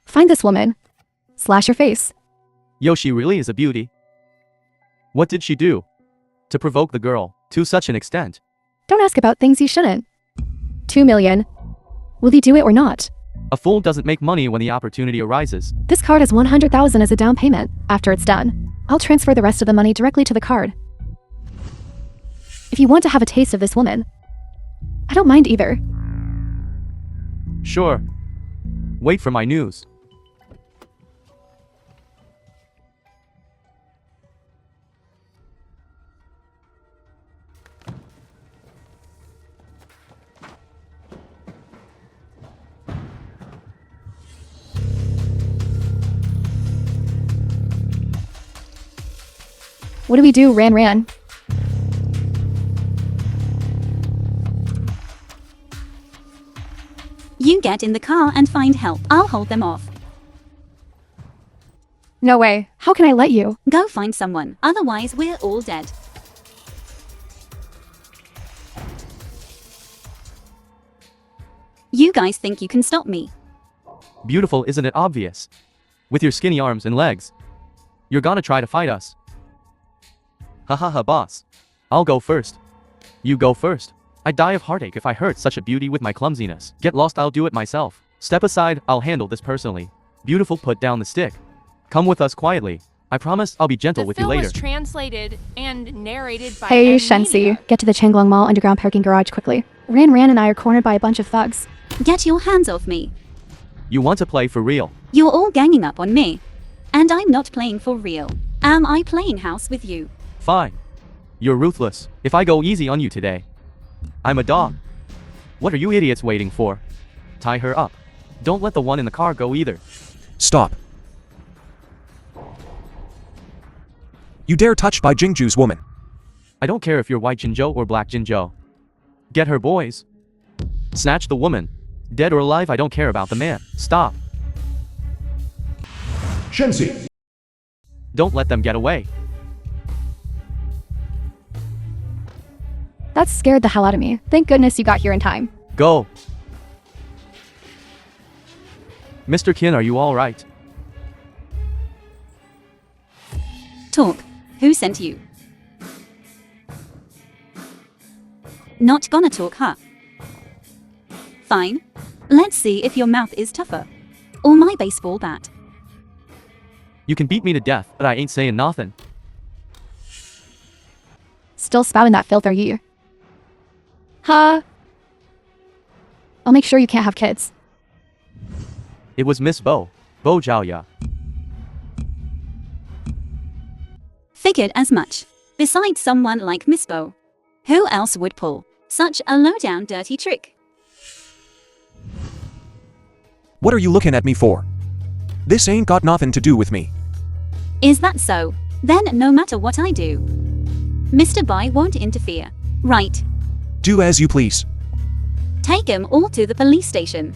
Speaker 5: Find this woman. Slash her face.
Speaker 2: Yoshi really is a beauty. What did she do to provoke the girl to such an extent?
Speaker 5: Don't ask about things you shouldn't. 2 million. Will you do it or not?
Speaker 2: A fool doesn't make money when the opportunity arises.
Speaker 5: This card has 100,000 as a down payment. After it's done, I'll transfer the rest of the money directly to the card. If you want to have a taste of this woman, I don't mind either.
Speaker 2: Sure. Wait for my news.
Speaker 5: What do we do, Ran?
Speaker 4: You get in the car and find help. I'll hold them off.
Speaker 5: No way. How can I let you?
Speaker 4: Go find someone. Otherwise, we're all dead. You guys think you can stop me?
Speaker 2: Beautiful, isn't it obvious? With your skinny arms and legs. You're gonna try to fight us. Hahaha, boss. I'll go first. You go first. I'd die of heartache if I hurt such a beauty with my clumsiness. Get lost, I'll do it myself. Step aside, I'll handle this personally. Beautiful, put down the stick. Come with us quietly. I promise I'll be gentle with you later.
Speaker 6: The film was translated and narrated by
Speaker 5: Hey,
Speaker 6: M.
Speaker 5: Shensi.
Speaker 6: Media.
Speaker 5: Get to the Changlong Mall underground parking garage quickly. Ran and I are cornered by a bunch of thugs.
Speaker 4: Get your hands off me.
Speaker 2: You want to play for real?
Speaker 4: You're all ganging up on me. And I'm not playing for real. Am I playing house with you?
Speaker 2: Fine. You're ruthless. If I go easy on you today, I'm a dog. What are you idiots waiting for? Tie her up. Don't let the one in the car go either.
Speaker 3: Stop. You dare touch Bai Jingju's woman.
Speaker 2: I don't care if you're white Jinzhou or black Jinzhou. Get her, boys. Snatch the woman. Dead or alive, I don't care about the man. Stop.
Speaker 1: Shensi.
Speaker 2: Don't let them get away.
Speaker 5: That scared the hell out of me. Thank goodness you got here in time.
Speaker 2: Go. Mr. Qin, are you alright?
Speaker 4: Talk. Who sent you? Not gonna talk, huh? Fine. Let's see if your mouth is tougher. Or my baseball bat.
Speaker 2: You can beat me to death, but I ain't saying nothing.
Speaker 5: Still spouting that filth, are you? Huh? I'll make sure you can't have kids.
Speaker 2: It was Miss Bo Zhaoya.
Speaker 4: Figured as much. Besides someone like Miss Bo. Who else would pull such a low-down dirty trick?
Speaker 3: What are you looking at me for? This ain't got nothing to do with me.
Speaker 4: Is that so? Then no matter what I do, Mr. Bai won't interfere, right?
Speaker 3: Do as you please.
Speaker 4: Take 'em all to the police station.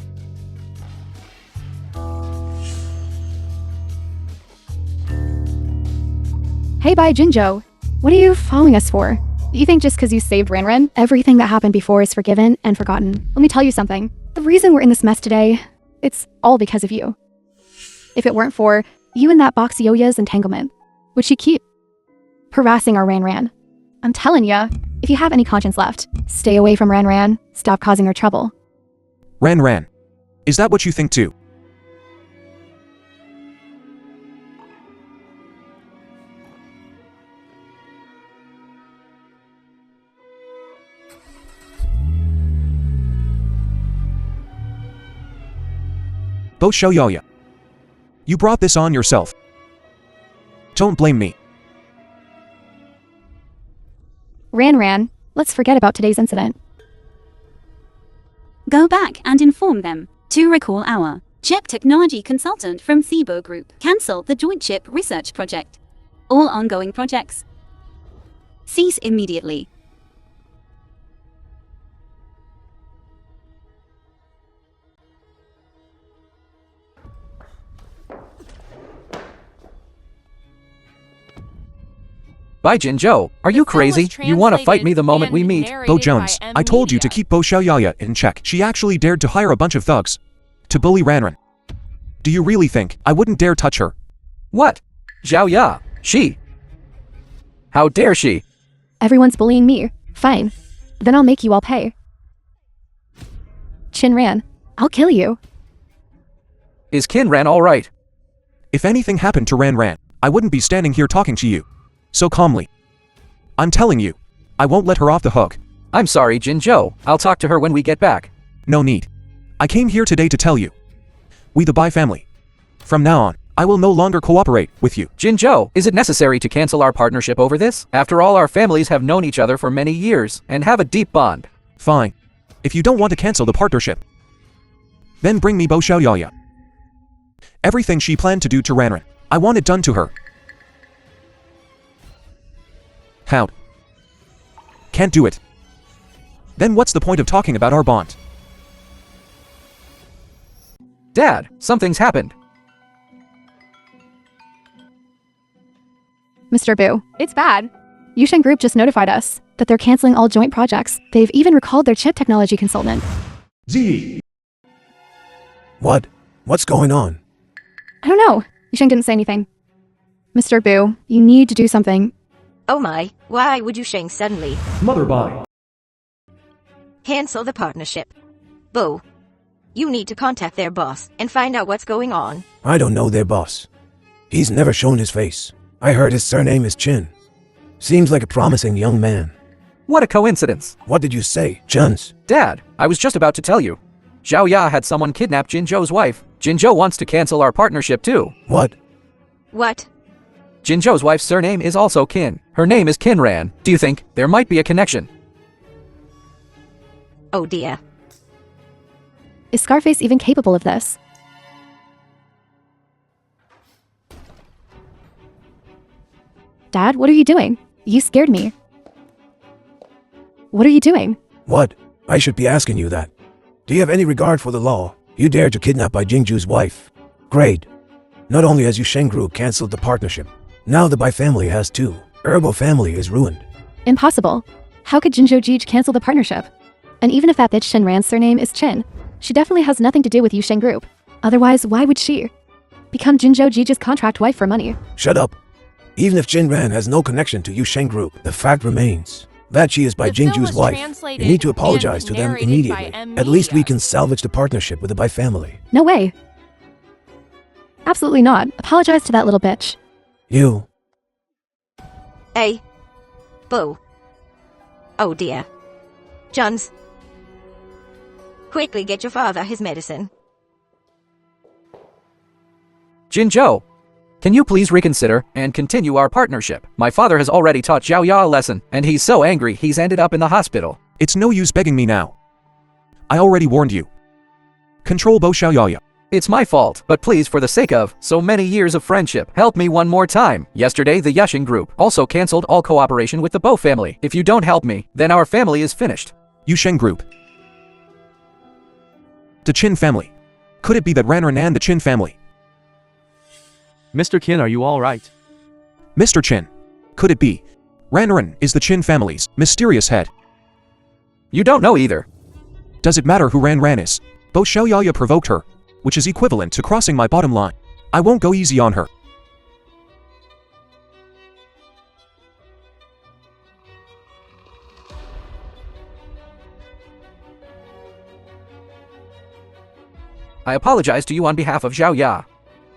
Speaker 5: Hey, Bai Jinzhou. What are you following us for? You think just because you saved Ran, everything that happened before is forgiven and forgotten? Let me tell you something. The reason we're in this mess today, it's all because of you. If it weren't for you and that box Yoya's entanglement, would she keep harassing our Ran? I'm telling ya, if you have any conscience left, stay away from Ran. Stop causing her trouble.
Speaker 3: Ran. Is that what you think too? Bo Xiaoya. You brought this on yourself. Don't blame me.
Speaker 5: Ran, let's forget about today's incident.
Speaker 4: Go back and inform them to recall our chip technology consultant from Thibault Group. Cancel the joint chip research project. All ongoing projects cease immediately.
Speaker 7: Bai Jinzhou, are you crazy? You want to fight me the moment we meet?
Speaker 3: Bo Jones, I told you to keep Bo Xiaoya in check. She actually dared to hire a bunch of thugs to bully Ran. Do you really think I wouldn't dare touch her?
Speaker 7: What? Xiaoya, she? How dare she?
Speaker 5: Everyone's bullying me. Fine. Then I'll make you all pay. Ran, I'll kill you.
Speaker 7: Is Ran all right?
Speaker 3: If anything happened to Ran, I wouldn't be standing here talking to you so calmly. I'm telling you, I won't let her off the hook.
Speaker 7: I'm sorry, Jinzhou. I'll talk to her when we get back.
Speaker 3: No need. I came here today to tell you. We the Bai family. From now on, I will no longer cooperate with you.
Speaker 7: Jinzhou, is it necessary to cancel our partnership over this? After all, our families have known each other for many years and have a deep bond.
Speaker 3: Fine. If you don't want to cancel the partnership, then bring me Bo Xiaoya. Everything she planned to do to Ran, I want it done to her. How? Can't do it. Then what's the point of talking about our bond?
Speaker 7: Dad, something's happened.
Speaker 5: Mr. Boo, it's bad. Yusheng Group just notified us that they're canceling all joint projects. They've even recalled their chip technology consultant.
Speaker 1: Z.
Speaker 8: What? What's going on?
Speaker 5: I don't know. Yusheng didn't say anything. Mr. Boo, you need to do something.
Speaker 9: Oh my, why would you Sheng suddenly
Speaker 1: Mother Bai.
Speaker 9: cancel the partnership? Bo, you need to contact their boss and find out what's going on.
Speaker 8: I don't know their boss. He's never shown his face. I heard his surname is Chin. Seems like a promising young man.
Speaker 7: What a coincidence.
Speaker 8: What did you say, Juns?
Speaker 7: Dad, I was just about to tell you. Zhao Ya had someone kidnap Jinzhou's wife. Jinzhou wants to cancel our partnership too.
Speaker 8: What?
Speaker 9: What?
Speaker 7: Jinzhou's wife's surname is also Qin. Her name is Qinran. Do you think there might be a connection?
Speaker 9: Oh dear.
Speaker 5: Is Scarface even capable of this? Dad, what are you doing? You scared me. What are you doing?
Speaker 8: What? I should be asking you that. Do you have any regard for the law? You dared to kidnap Bai Jingju's wife. Great. Not only has Yusheng Group cancelled the partnership, now the Bai family has too. Herbal family is ruined.
Speaker 5: Impossible. How could Jinzhou Ji cancel the partnership? And even if that bitch Shenran's surname is Chin, she definitely has nothing to do with Yusheng Group. Otherwise, why would she become Jinzhou Ji's contract wife for money?
Speaker 8: Shut up. Even if Jinran has no connection to Yusheng Group, the fact remains. that she is by
Speaker 6: The film
Speaker 8: Jingju's
Speaker 6: was
Speaker 8: wife. You
Speaker 6: translated
Speaker 8: need to apologize
Speaker 6: and
Speaker 8: to them
Speaker 6: narrated by
Speaker 8: immediately.
Speaker 6: M.
Speaker 8: At least we
Speaker 6: Media.
Speaker 8: can salvage the partnership with the Bai family.
Speaker 5: No way. Absolutely not. Apologize to that little bitch.
Speaker 8: You.
Speaker 9: Hey. Boo. Oh dear. Johns. Quickly get your father his medicine.
Speaker 7: Jinzhou, can you please reconsider and continue our partnership? My father has already taught Xiao Ya a lesson, and he's so angry he's ended up in the hospital.
Speaker 3: It's no use begging me now. I already warned you. Control Bo Xiaoyaya.
Speaker 7: It's my fault, but please, for the sake of so many years of friendship, help me one more time. Yesterday, the ĐµNG group also canceled all cooperation with the Bo family. If you don't help me, then our family is finished.
Speaker 3: ĐjourdNG Group. The Qin family. Could it be that Ranran and the Qin family?
Speaker 2: Mr. Qin, are you alright?
Speaker 3: Mr. Qin. Could it be? Ranran is the Qin family's mysterious head.
Speaker 7: You don't know either.
Speaker 3: Does it matter who Ranran is? Bo Xiaoyaya provoked her, which is equivalent to crossing my bottom line. I won't go easy on her.
Speaker 7: I apologize to you on behalf of Xiao Ya.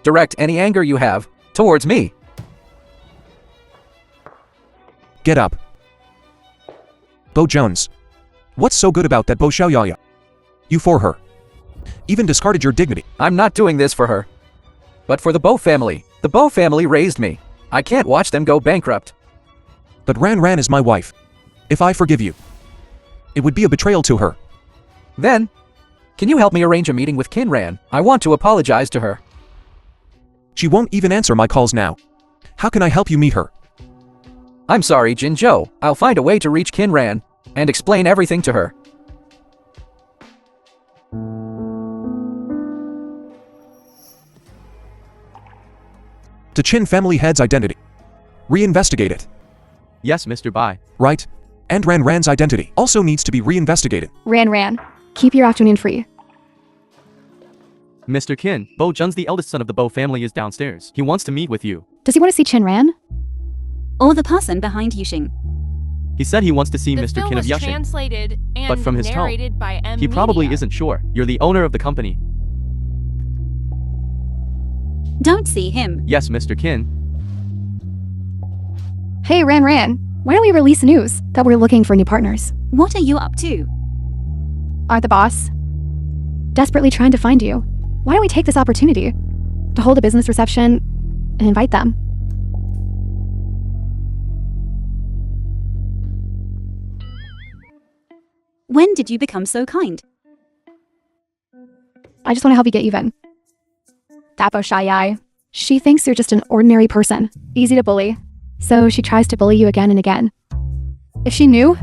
Speaker 7: Direct any anger you have towards me.
Speaker 3: Get up. Bo Jones. What's so good about that Bo Xiaoyaya? You for her. Even discarded your dignity.
Speaker 7: I'm not doing this for her, but for the Bo family. The Bo family raised me. I can't watch them go bankrupt.
Speaker 3: But Ranran is my wife. If I forgive you, it would be a betrayal to her.
Speaker 7: Then, can you help me arrange a meeting with Qinran? I want to apologize to her.
Speaker 3: She won't even answer my calls now. How can I help you meet her?
Speaker 7: I'm sorry, Jinzhou. I'll find a way to reach Qinran and explain everything to her.
Speaker 3: The Qin family head's identity. Reinvestigate it.
Speaker 2: Yes, Mr. Bai.
Speaker 3: Right? And Ranran's identity also needs to be reinvestigated.
Speaker 5: Ran. Keep your afternoon free.
Speaker 2: Mr. Qin, Bo Jun's the eldest son of the Bo family is downstairs. He wants to meet with you.
Speaker 5: Does he want to see Qinran?
Speaker 4: Or the person behind Yuxing?
Speaker 2: He said he wants to see
Speaker 6: The
Speaker 2: Mr.
Speaker 6: film
Speaker 2: Qin of
Speaker 6: was
Speaker 2: ﷺ.
Speaker 6: translated and
Speaker 2: But from his tone,
Speaker 6: narrated by M.
Speaker 2: He probably
Speaker 6: Media.
Speaker 2: isn't sure. You're the owner of the company.
Speaker 4: Don't see him.
Speaker 2: Yes, Mr. Qin.
Speaker 5: Hey, Ran. Why don't we release news that we're looking for new partners?
Speaker 4: What are you up to?
Speaker 5: Are the boss desperately trying to find you? Why don't we take this opportunity to hold a business reception and invite them?
Speaker 4: When did you become so kind?
Speaker 5: I just want to help you get even. That Bo Xiaoyai. She thinks you're just an ordinary person, easy to bully. So she tries to bully you again and again. If she knew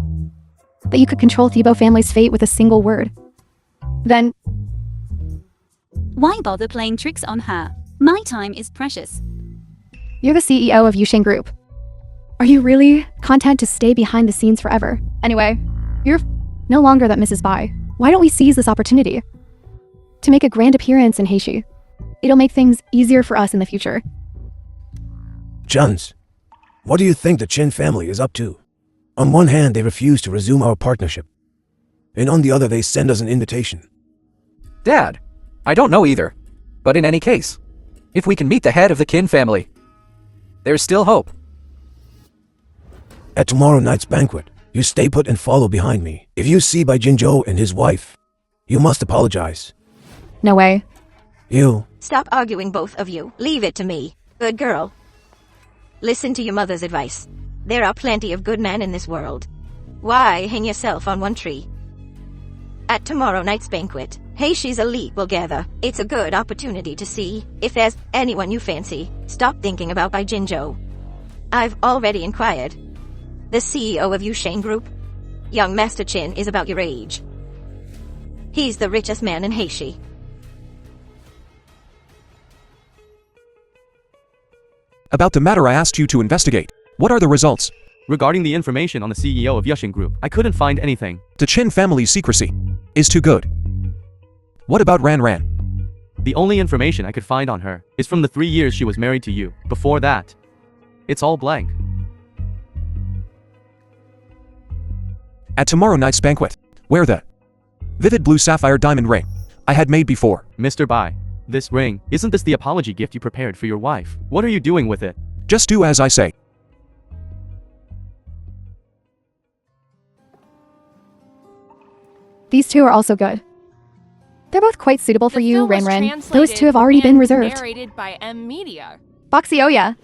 Speaker 5: that you could control Thibaut family's fate with a single word, then
Speaker 4: Why bother playing tricks on her? My time is precious.
Speaker 5: you're the CEO of ĐjourdNG Group. Are you really content to stay behind the scenes forever? Anyway, you're no longer that Mrs. Bai. Why don't we seize this opportunity to make a grand appearance in Heishi? It'll make things easier for us in the future.
Speaker 8: Juns, what do you think the Qin family is up to? On one hand, they refuse to resume our partnership. And on the other, they send us an invitation.
Speaker 7: Dad, I don't know either. But in any case, if we can meet the head of the Qin family, there's still hope.
Speaker 8: At tomorrow night's banquet, you stay put and follow behind me. If you see Bai Jinzhou and his wife, you must apologize.
Speaker 5: No way.
Speaker 8: You.
Speaker 9: Stop arguing, both of you. Leave it to me. Good girl. Listen to your mother's advice. There are plenty of good men in this world. Why hang yourself on one tree? At tomorrow night's banquet, Heishi's elite will gather. It's a good opportunity to see if there's anyone you fancy. Stop thinking about Bai Jinzhou. I've already inquired. The CEO of ĐjourdNG Group, young Master Qin, is about your age. He's the richest man in Heishi.
Speaker 3: About the matter I asked you to investigate. What are the results?
Speaker 2: Regarding the information on the CEO of ΔዀNG Group, I couldn't find anything.
Speaker 3: The Qin family's secrecy is too good. What about Ranran?
Speaker 2: The only information I could find on her is from the 3 years she was married to you. Before that, it's all blank.
Speaker 3: At tomorrow night's banquet. Wear the vivid blue sapphire diamond ring I had made before.
Speaker 2: Mr. Bai, this ring, isn't this the apology gift you prepared for your wife? What are you doing with it?
Speaker 3: Just do as I say.
Speaker 5: These two are also good. They're both quite suitable for
Speaker 6: The
Speaker 5: you,
Speaker 6: film was
Speaker 5: Ran. Those
Speaker 6: translated
Speaker 5: two have already been
Speaker 6: and
Speaker 5: reserved.
Speaker 6: Narrated by M Media.
Speaker 5: Boxioya.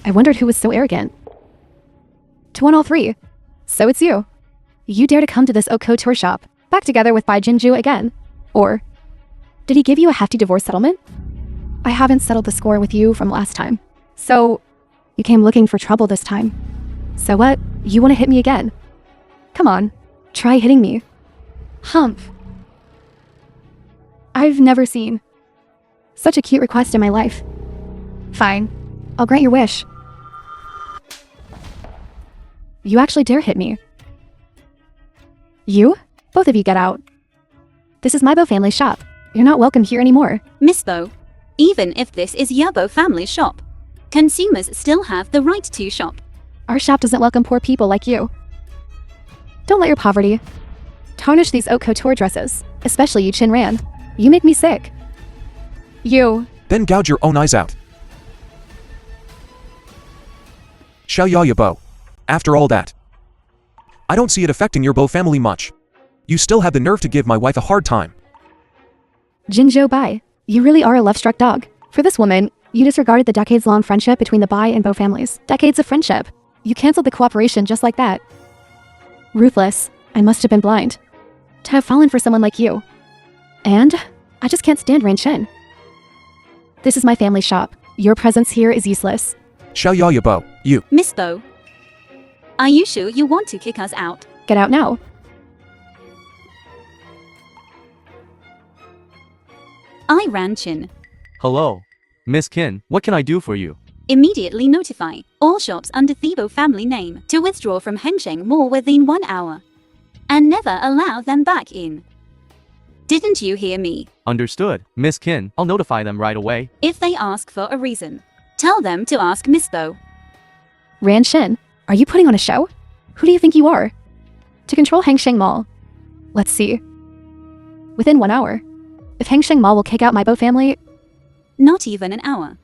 Speaker 5: I wondered who was so arrogant. To one all three. So it's you. You dare to come to this haute couture shop, back together with Bai Jingju again. Or, did he give you a hefty divorce settlement? I haven't settled the score with you from last time. So, you came looking for trouble this time. So what? You want to hit me again? Come on, try hitting me. Humph. I've never seen such a cute request in my life. Fine, I'll grant your wish. You actually dare hit me. You? Both of you get out. This is my Bo family shop. You're not welcome here anymore.
Speaker 4: Miss Bo, even if this is Yabo family shop, consumers still have the right to shop.
Speaker 5: Our shop doesn't welcome poor people like you. Don't let your poverty tarnish these haute couture dresses, especially you, Chin Ran. You make me sick. You.
Speaker 3: Then gouge your own eyes out. Xiaoyaya Bo. After all that, I don't see it affecting your Bo family much. You still have the nerve to give my wife a hard time.
Speaker 5: Jingzhou Bai, you really are a love-struck dog. For this woman, you disregarded the decades-long friendship between the Bai and Bo families. Decades of friendship. You canceled the cooperation just like that. Ruthless. I must have been blind to have fallen for someone like you. And I just can't stand Ran Chen. This is my family shop. Your presence here is useless.
Speaker 3: Xiaoyaya Bo, you.
Speaker 4: Miss Bo, are you sure you want to kick us out?
Speaker 5: Get out now.
Speaker 4: I Ran Chin.
Speaker 2: Hello. Miss Kin, what can I do for you?
Speaker 4: Immediately notify all shops under Thibo family name to withdraw from Hengsheng Mall within 1 hour. And never allow them back in. Didn't you hear me?
Speaker 2: Understood. Miss Kin, I'll notify them right away.
Speaker 4: If they ask for a reason, tell them to ask Miss Bo.
Speaker 5: Ran Shen, are you putting on a show? Who do you think you are? To control Hengsheng Mall. Let's see. Within 1 hour. If Hengsheng Mall will kick out my Bo family,
Speaker 4: Not even an hour.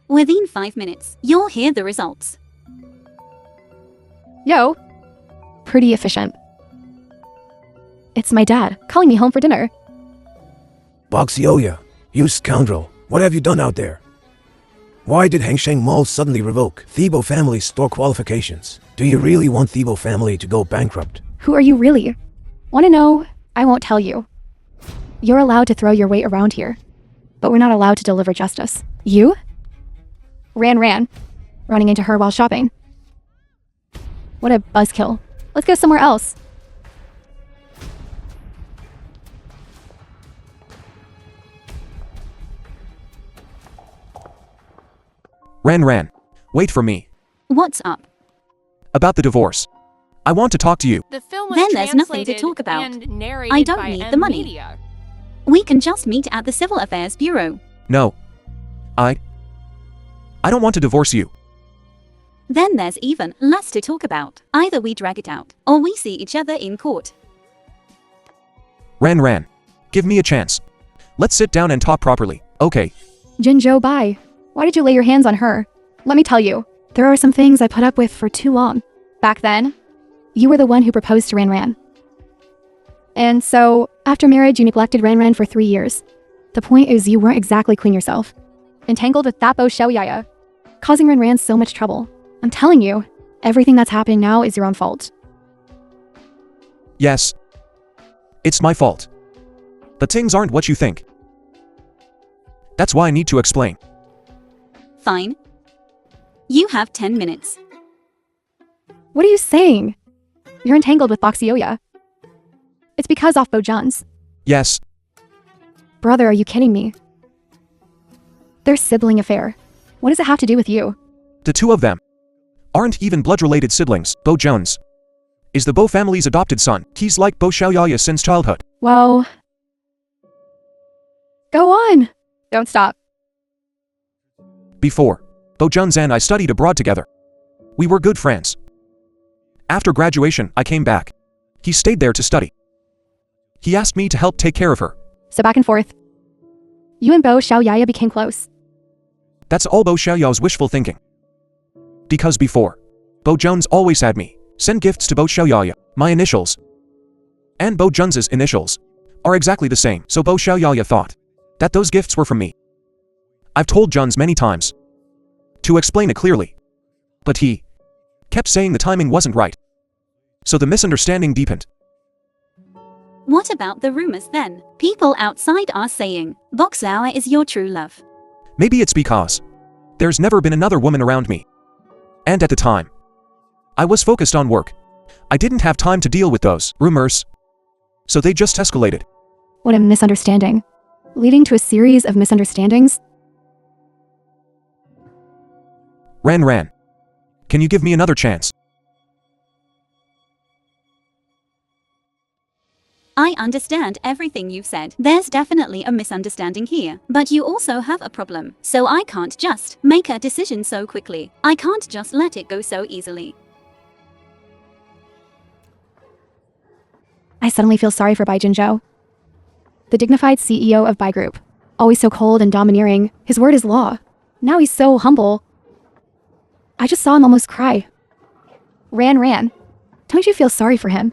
Speaker 4: Within 5 minutes, you'll hear the results.
Speaker 5: yo. Pretty efficient. It's my dad calling me home for dinner.
Speaker 8: Boxioya, you scoundrel. What have you done out there? Why did Hengsheng Mall suddenly revoke Thibo family's store qualifications? Do you really want Thibo family to go bankrupt?
Speaker 5: Who are you really? Want to know? I won't tell you. You're allowed to throw your weight around here, but we're not allowed to deliver justice. You? Ran, running into her while shopping. What a buzzkill. Let's go somewhere else.
Speaker 3: Ran. Wait for me.
Speaker 4: What's up?
Speaker 3: About the divorce. I want to talk to you.
Speaker 6: The film was
Speaker 4: Then there's nothing to
Speaker 6: translated
Speaker 4: talk about.
Speaker 6: and narrated
Speaker 4: I don't
Speaker 6: by
Speaker 4: need
Speaker 6: M
Speaker 4: the money.
Speaker 6: Media.
Speaker 4: We can just meet at the Civil Affairs Bureau.
Speaker 3: No. I don't want to divorce you.
Speaker 4: Then there's even less to talk about. Either we drag it out, or we see each other in court.
Speaker 3: Ran. Give me a chance. Let's sit down and talk properly, okay?
Speaker 5: Jinzhou Bai, why did you lay your hands on her? Let me tell you, there are some things I put up with for too long. Back then, you were the one who proposed to Ran. And so, after marriage, you neglected Ran for 3 years. The point is you weren't exactly clean yourself. Entangled with that Bo Xiaoyaya, causing Ran so much trouble. I'm telling you, everything that's happening now is your own fault.
Speaker 3: Yes. It's my fault. But things aren't what you think. That's why I need to explain.
Speaker 4: Fine. You have 10 minutes.
Speaker 5: What are you saying? You're entangled with Boxioya. It's because off Bojan's.
Speaker 3: Yes.
Speaker 5: Brother, are you kidding me? Their sibling affair. What does it have to do with you?
Speaker 3: The two of them aren't even blood-related siblings. Bo Jones is the Bo family's adopted son. He's like Bo Xiaoyaya since childhood.
Speaker 5: Well... Go on! Don't stop.
Speaker 3: Before, Bo Jones and I studied abroad together. We were good friends. After graduation, I came back. He stayed there to study. He asked me to help take care of her.
Speaker 5: So back and forth. You and Bo Xiaoyaya became close.
Speaker 3: That's all Bo Xiaoyao's wishful thinking. Because before, Bo Jones always had me send gifts to Bo Xiaoyaya. My initials and Bo Jones's initials are exactly the same, so Bo Xiaoyaya thought that those gifts were from me. I've told Jones many times to explain it clearly, but he kept saying the timing wasn't right. So the misunderstanding deepened.
Speaker 4: What about the rumors then? People outside are saying, Boxauer is your true love.
Speaker 3: Maybe it's because there's never been another woman around me. And at the time, I was focused on work. I didn't have time to deal with those rumors. So they just escalated.
Speaker 5: What a misunderstanding. Leading to a series of misunderstandings.
Speaker 3: Ran. Can you give me another chance?
Speaker 4: I understand everything you've said. There's definitely a misunderstanding here. But you also have a problem. So I can't just make a decision so quickly. I can't just let it go so easily.
Speaker 5: I suddenly feel sorry for Bai Jinzhou. The dignified CEO of Bai Group. Always so cold and domineering. His word is law. Now he's so humble. I just saw him almost cry. Ran. Don't you feel sorry for him?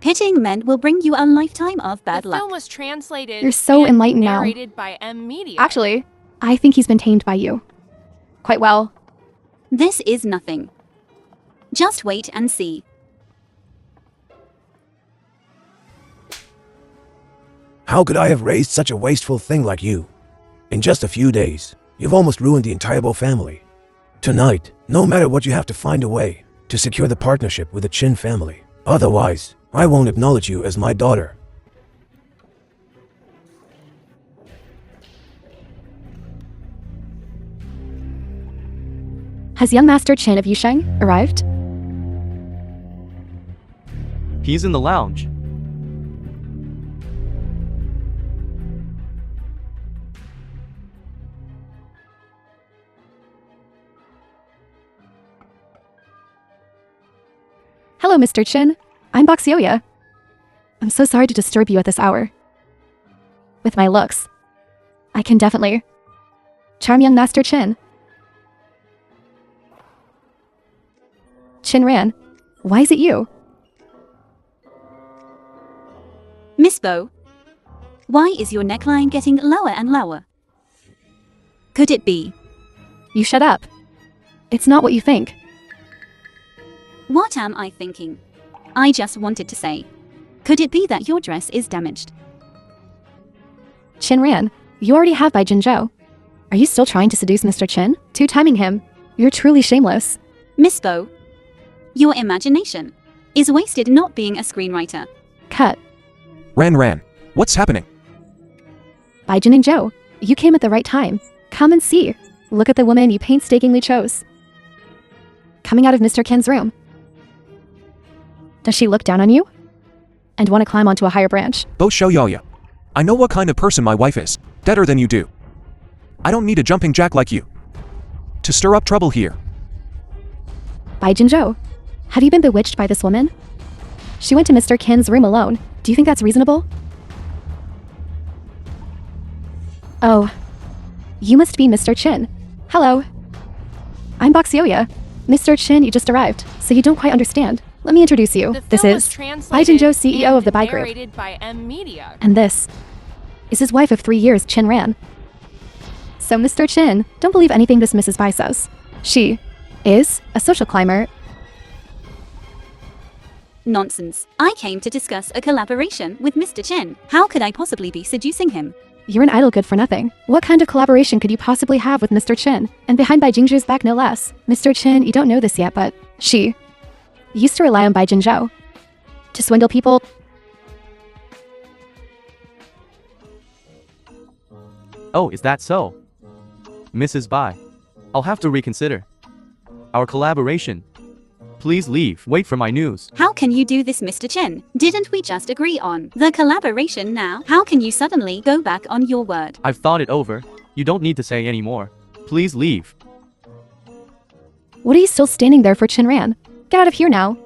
Speaker 4: Pitying men will bring you a lifetime of bad
Speaker 6: The
Speaker 4: luck.
Speaker 6: film was translated
Speaker 5: You're so
Speaker 6: and
Speaker 5: enlightened now.
Speaker 6: narrated by M Media.
Speaker 5: Actually, I think he's been tamed by you. Quite well.
Speaker 4: This is nothing. Just wait and see.
Speaker 8: How could I have raised such a wasteful thing like you? In just a few days, you've almost ruined the entire Bo family. Tonight, no matter what, you have to find a way to secure the partnership with the Chin family. Otherwise, I won't acknowledge you as my daughter.
Speaker 5: Has young Master Chin of Yusheng arrived?
Speaker 2: He's in the lounge.
Speaker 5: Hello, Mr. Chin. I'm Boxioya. I'm so sorry to disturb you at this hour. With my looks, I can definitely charm young Master Chin. Chin Ran, why is it you?
Speaker 4: Miss Bo, why is your neckline getting lower and lower? Could it be?
Speaker 5: You shut up. It's not what you think.
Speaker 4: What am I thinking? I just wanted to say. Could it be that your dress is damaged?
Speaker 5: Chin Ran, you already have Bai Jinzhou. Are you still trying to seduce Mr. Chin? Two-timing him. You're truly shameless.
Speaker 4: Miss Bo, your imagination is wasted not being a screenwriter.
Speaker 5: Cut.
Speaker 3: Ran. What's happening?
Speaker 5: Bai Jinzhou, you came at the right time. Come and see. Look at the woman you painstakingly chose. Coming out of Mr. Ken's room. Does she look down on you? And want to climb onto a higher branch?
Speaker 3: Bo Xiaoyaya. I know what kind of person my wife is. Better than you do. I don't need a jumping jack like you to stir up trouble here.
Speaker 5: Bai Jinzhou, have you been bewitched by this woman? She went to Mr. Ken's room alone. Do you think that's reasonable? Oh, you must be Mr. Chin. Hello. I'm Boxioya. Mr. Chin, you just arrived, so you don't quite understand. Let me introduce you.
Speaker 6: The
Speaker 5: This
Speaker 6: film was
Speaker 5: is Bai
Speaker 6: translated
Speaker 5: Jinzhou, CEO of the
Speaker 6: and
Speaker 5: Bai Group.
Speaker 6: narrated by M Media.
Speaker 5: And this is his wife of 3 years, Chin Ran. So, Mr. Chin, don't believe anything this Mrs. Bai says. She is a social climber.
Speaker 4: Nonsense. I came to discuss a collaboration with Mr. Chen. How could I possibly be seducing him?
Speaker 5: You're an idle good for nothing. What kind of collaboration could you possibly have with Mr. Chin? And behind Bai Jingzhu's back, no less. Mr. Chin, you don't know this yet, but she used to rely on Bai Jinzhou to swindle people.
Speaker 2: Oh, is that so? Mrs. Bai, I'll have to reconsider our collaboration. Please leave. Wait for my news.
Speaker 4: How can you do this, Mr. Chen? Didn't we just agree on the collaboration now? How can you suddenly go back on your word?
Speaker 2: I've thought it over. You don't need to say any more. Please leave.
Speaker 5: What are you still standing there for, Chin Ran? Get out of here now.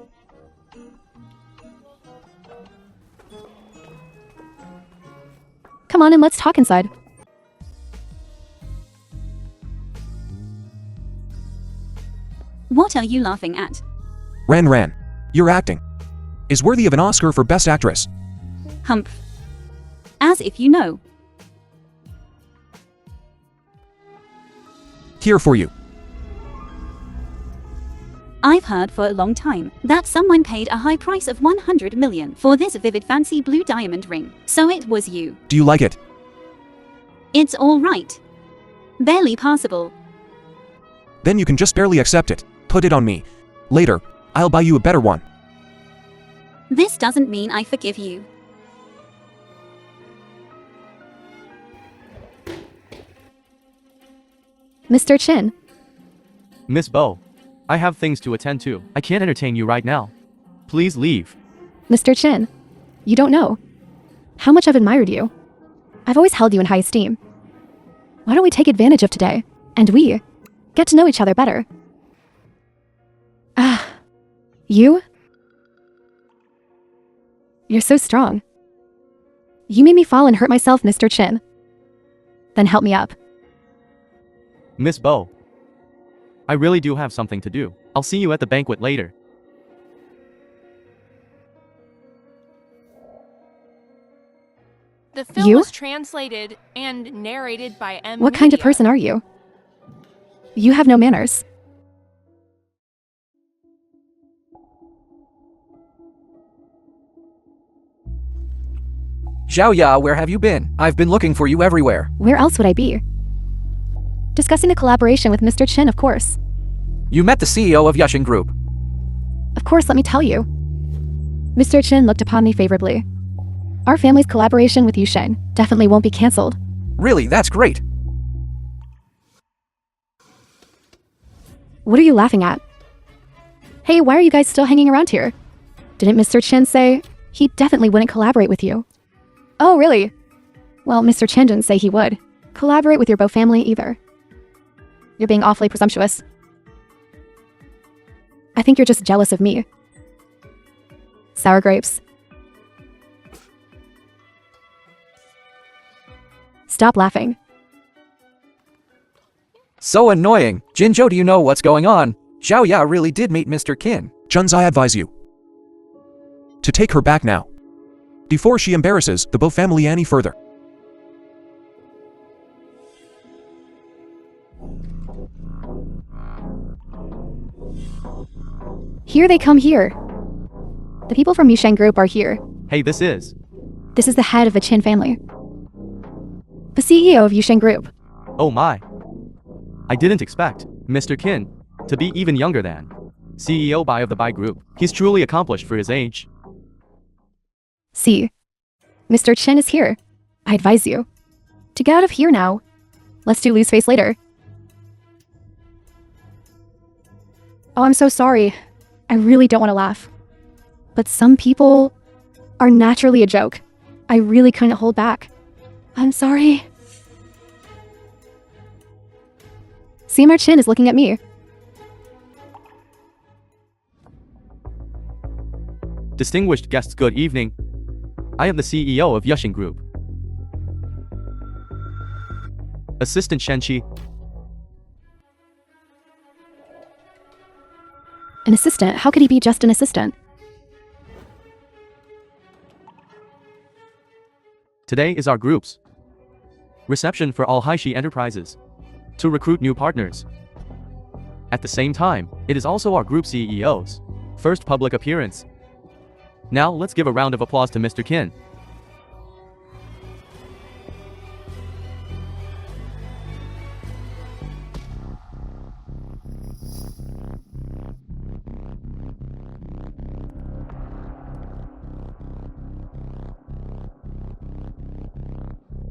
Speaker 5: Come on and let's talk inside.
Speaker 4: What are you laughing at?
Speaker 3: Ran, your acting is worthy of an Oscar for Best Actress.
Speaker 4: Humph. As if you know.
Speaker 3: Here for you.
Speaker 4: I've heard for a long time that someone paid a high price of 100 million for this vivid fancy blue diamond ring. So it was you.
Speaker 3: Do you like it?
Speaker 4: It's all right. Barely passable.
Speaker 3: Then you can just barely accept it. Put it on me. Later, I'll buy you a better one.
Speaker 4: This doesn't mean I forgive you.
Speaker 5: Mr. Chin.
Speaker 2: Miss Bo, I have things to attend to. I can't entertain you right now. Please leave.
Speaker 5: Mr. Chin. You don't know how much I've admired you. I've always held you in high esteem. Why don't we take advantage of today, and we get to know each other better? You? You're so strong. You made me fall and hurt myself, Mr. Chin. Then help me up.
Speaker 2: Miss Bo, I really do have something to do. I'll see you at the banquet later.
Speaker 6: The film
Speaker 5: You?
Speaker 6: was translated and narrated by M.
Speaker 5: What kind of
Speaker 6: Media.
Speaker 5: person are you? You have no manners.
Speaker 7: Zhao Ya, where have you been? I've been looking for you everywhere.
Speaker 5: Where else would I be? Discussing a collaboration with Mr. Chin, of course.
Speaker 7: You met the CEO of ĐŁNG Group.
Speaker 5: Of course, let me tell you. Mr. Chin looked upon me favorably. Our family's collaboration with ĐŁNG definitely won't be cancelled.
Speaker 7: Really, that's great.
Speaker 5: What are you laughing at? Hey, why are you guys still hanging around here? Didn't Mr. Chin say he definitely wouldn't collaborate with you? Oh, really? Well, Mr. Chin didn't say he would collaborate with your Bo family either. You're being awfully presumptuous. I think you're just jealous of me. Sour grapes. Stop laughing.
Speaker 7: So annoying. Jinzhou, do you know what's going on? Zhao Ya really did meet Mr. Qin.
Speaker 3: Juns, I advise you to take her back now, before she embarrasses the Bo family any further.
Speaker 5: Here they come here. The people from ĐŁNG Group are here.
Speaker 2: Hey, this is.
Speaker 5: This is the head of the Chin family. The CEO of ĐŁNG Group.
Speaker 2: Oh my. I didn't expect Mr. Qin to be even younger than CEO Bai of the Bai Group. He's truly accomplished for his age.
Speaker 5: See, Mr. Chin is here. I advise you to get out of here now. Let's do lose face later. Oh, I'm so sorry. I really don't want to laugh. But some people are naturally a joke. I really couldn't hold back. I'm sorry. Seymour Chin is looking at me.
Speaker 2: Distinguished guests, good evening. I am the CEO of ĐŁNG Group. Assistant Shenqi.
Speaker 5: An assistant? How could he be just an assistant?
Speaker 2: Today is our group's reception for all Haishi enterprises to recruit new partners. At the same time, it is also our group CEO's first public appearance. Now let's give a round of applause to Mr. Qin.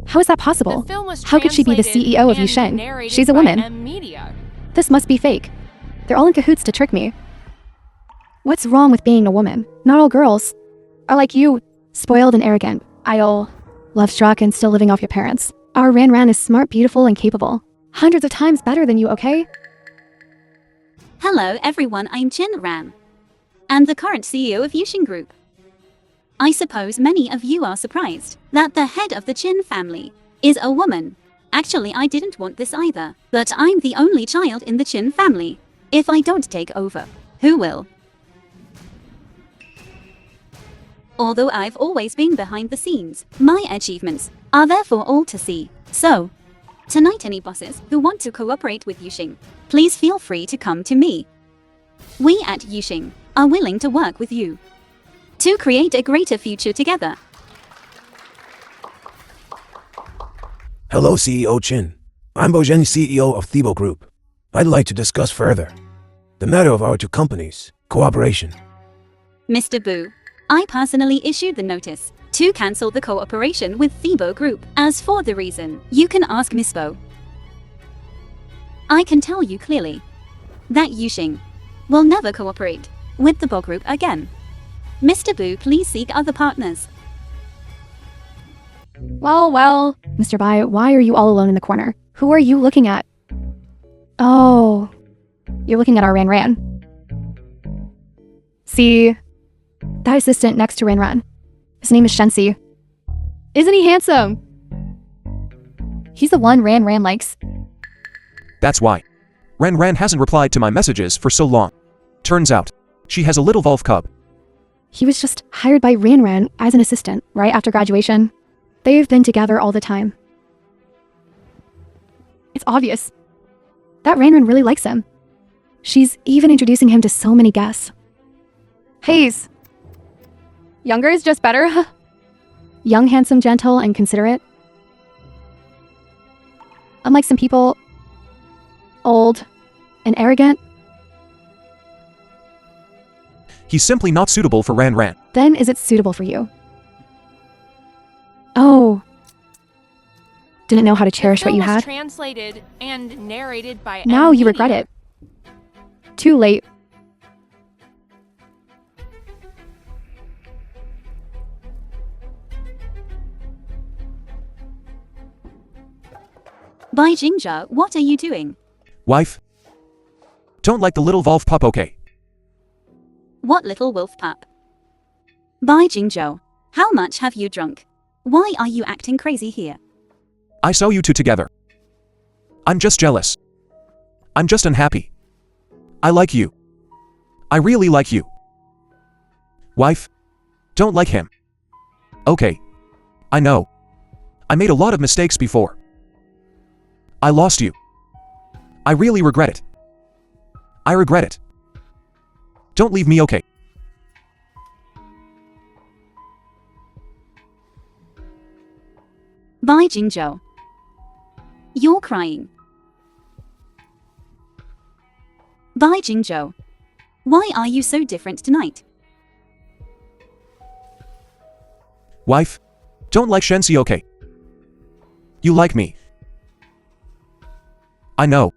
Speaker 5: How is that
Speaker 6: The
Speaker 5: possible?
Speaker 6: film was
Speaker 5: How could she be the
Speaker 6: translated
Speaker 5: CEO of
Speaker 6: and
Speaker 5: YouSheng?
Speaker 6: narrated
Speaker 5: She's a
Speaker 6: by
Speaker 5: woman.
Speaker 6: M. Media.
Speaker 5: This must be fake. They're all in cahoots to trick me. What's wrong with being a woman? Not all girls are like you, spoiled and arrogant, idle, love-struck and still living off your parents. Our Ran is smart, beautiful, and capable. Hundreds of times better than you, okay?
Speaker 4: Hello everyone, I'm Chin Ran. And the current CEO of YouSheng Group. I suppose many of you are surprised that the head of the Chin family is a woman. Actually, I didn't want this either, but I'm the only child in the Chin family. If I don't take over, who will? Although I've always been behind the scenes, my achievements are there for all to see. So, tonight any bosses who want to cooperate with Yuxing, please feel free to come to me. We at Yuxing are willing to work with you to create a greater future together.
Speaker 8: Hello, CEO Chin. I'm Bozhen, CEO of Thibault Group. I'd like to discuss further the matter of our two companies' cooperation.
Speaker 4: Mr. Bu, I personally issued the notice to cancel the cooperation with Thibault Group. As for the reason, you can ask Miss Bo. I can tell you clearly that Yuxing will never cooperate with the Bo Group again. Mr. Bu, please seek other partners.
Speaker 5: Well, Mr. Bai, why are you all alone in the corner? Who are you looking at? Oh, you're looking at our Ran Ran. See, that assistant next to Ran Ran. His name is Shensi. Isn't he handsome? He's the one Ran Ran likes.
Speaker 3: That's why. Ran Ran hasn't replied to my messages for so long. Turns out, she has a little wolf cub.
Speaker 5: He was just hired by Ran Ran as an assistant right after graduation. They've been together all the time. It's obvious that Ran Ran really likes him. She's even introducing him to so many guests. Haze. Younger is just better. Young, handsome, gentle, and considerate. Unlike some people, old and arrogant.
Speaker 3: He's simply not suitable for Ran Ran.
Speaker 5: Then is it suitable for you? Oh. Didn't know how to cherish what you had.
Speaker 6: Translated and narrated by
Speaker 5: Now you regret it. Too late.
Speaker 4: Bai Jingzhe, what are you doing?
Speaker 3: Wife? Don't like the little wolf pup, okay?
Speaker 4: What little wolf pup? Bai Jingzhe, how much have you drunk? Why are you acting crazy here?
Speaker 3: I saw you two together. I'm just jealous. I'm just unhappy. I like you. I really like you. Wife? Don't like him. Okay. I know. I made a lot of mistakes before. I lost you. I really regret it. I regret it. Don't leave me, okay?
Speaker 4: Bai Jingzhe. You're crying. Bai Jingzhe. Why are you so different tonight?
Speaker 3: Wife? Don't like Shensi, okay? You like me. I know.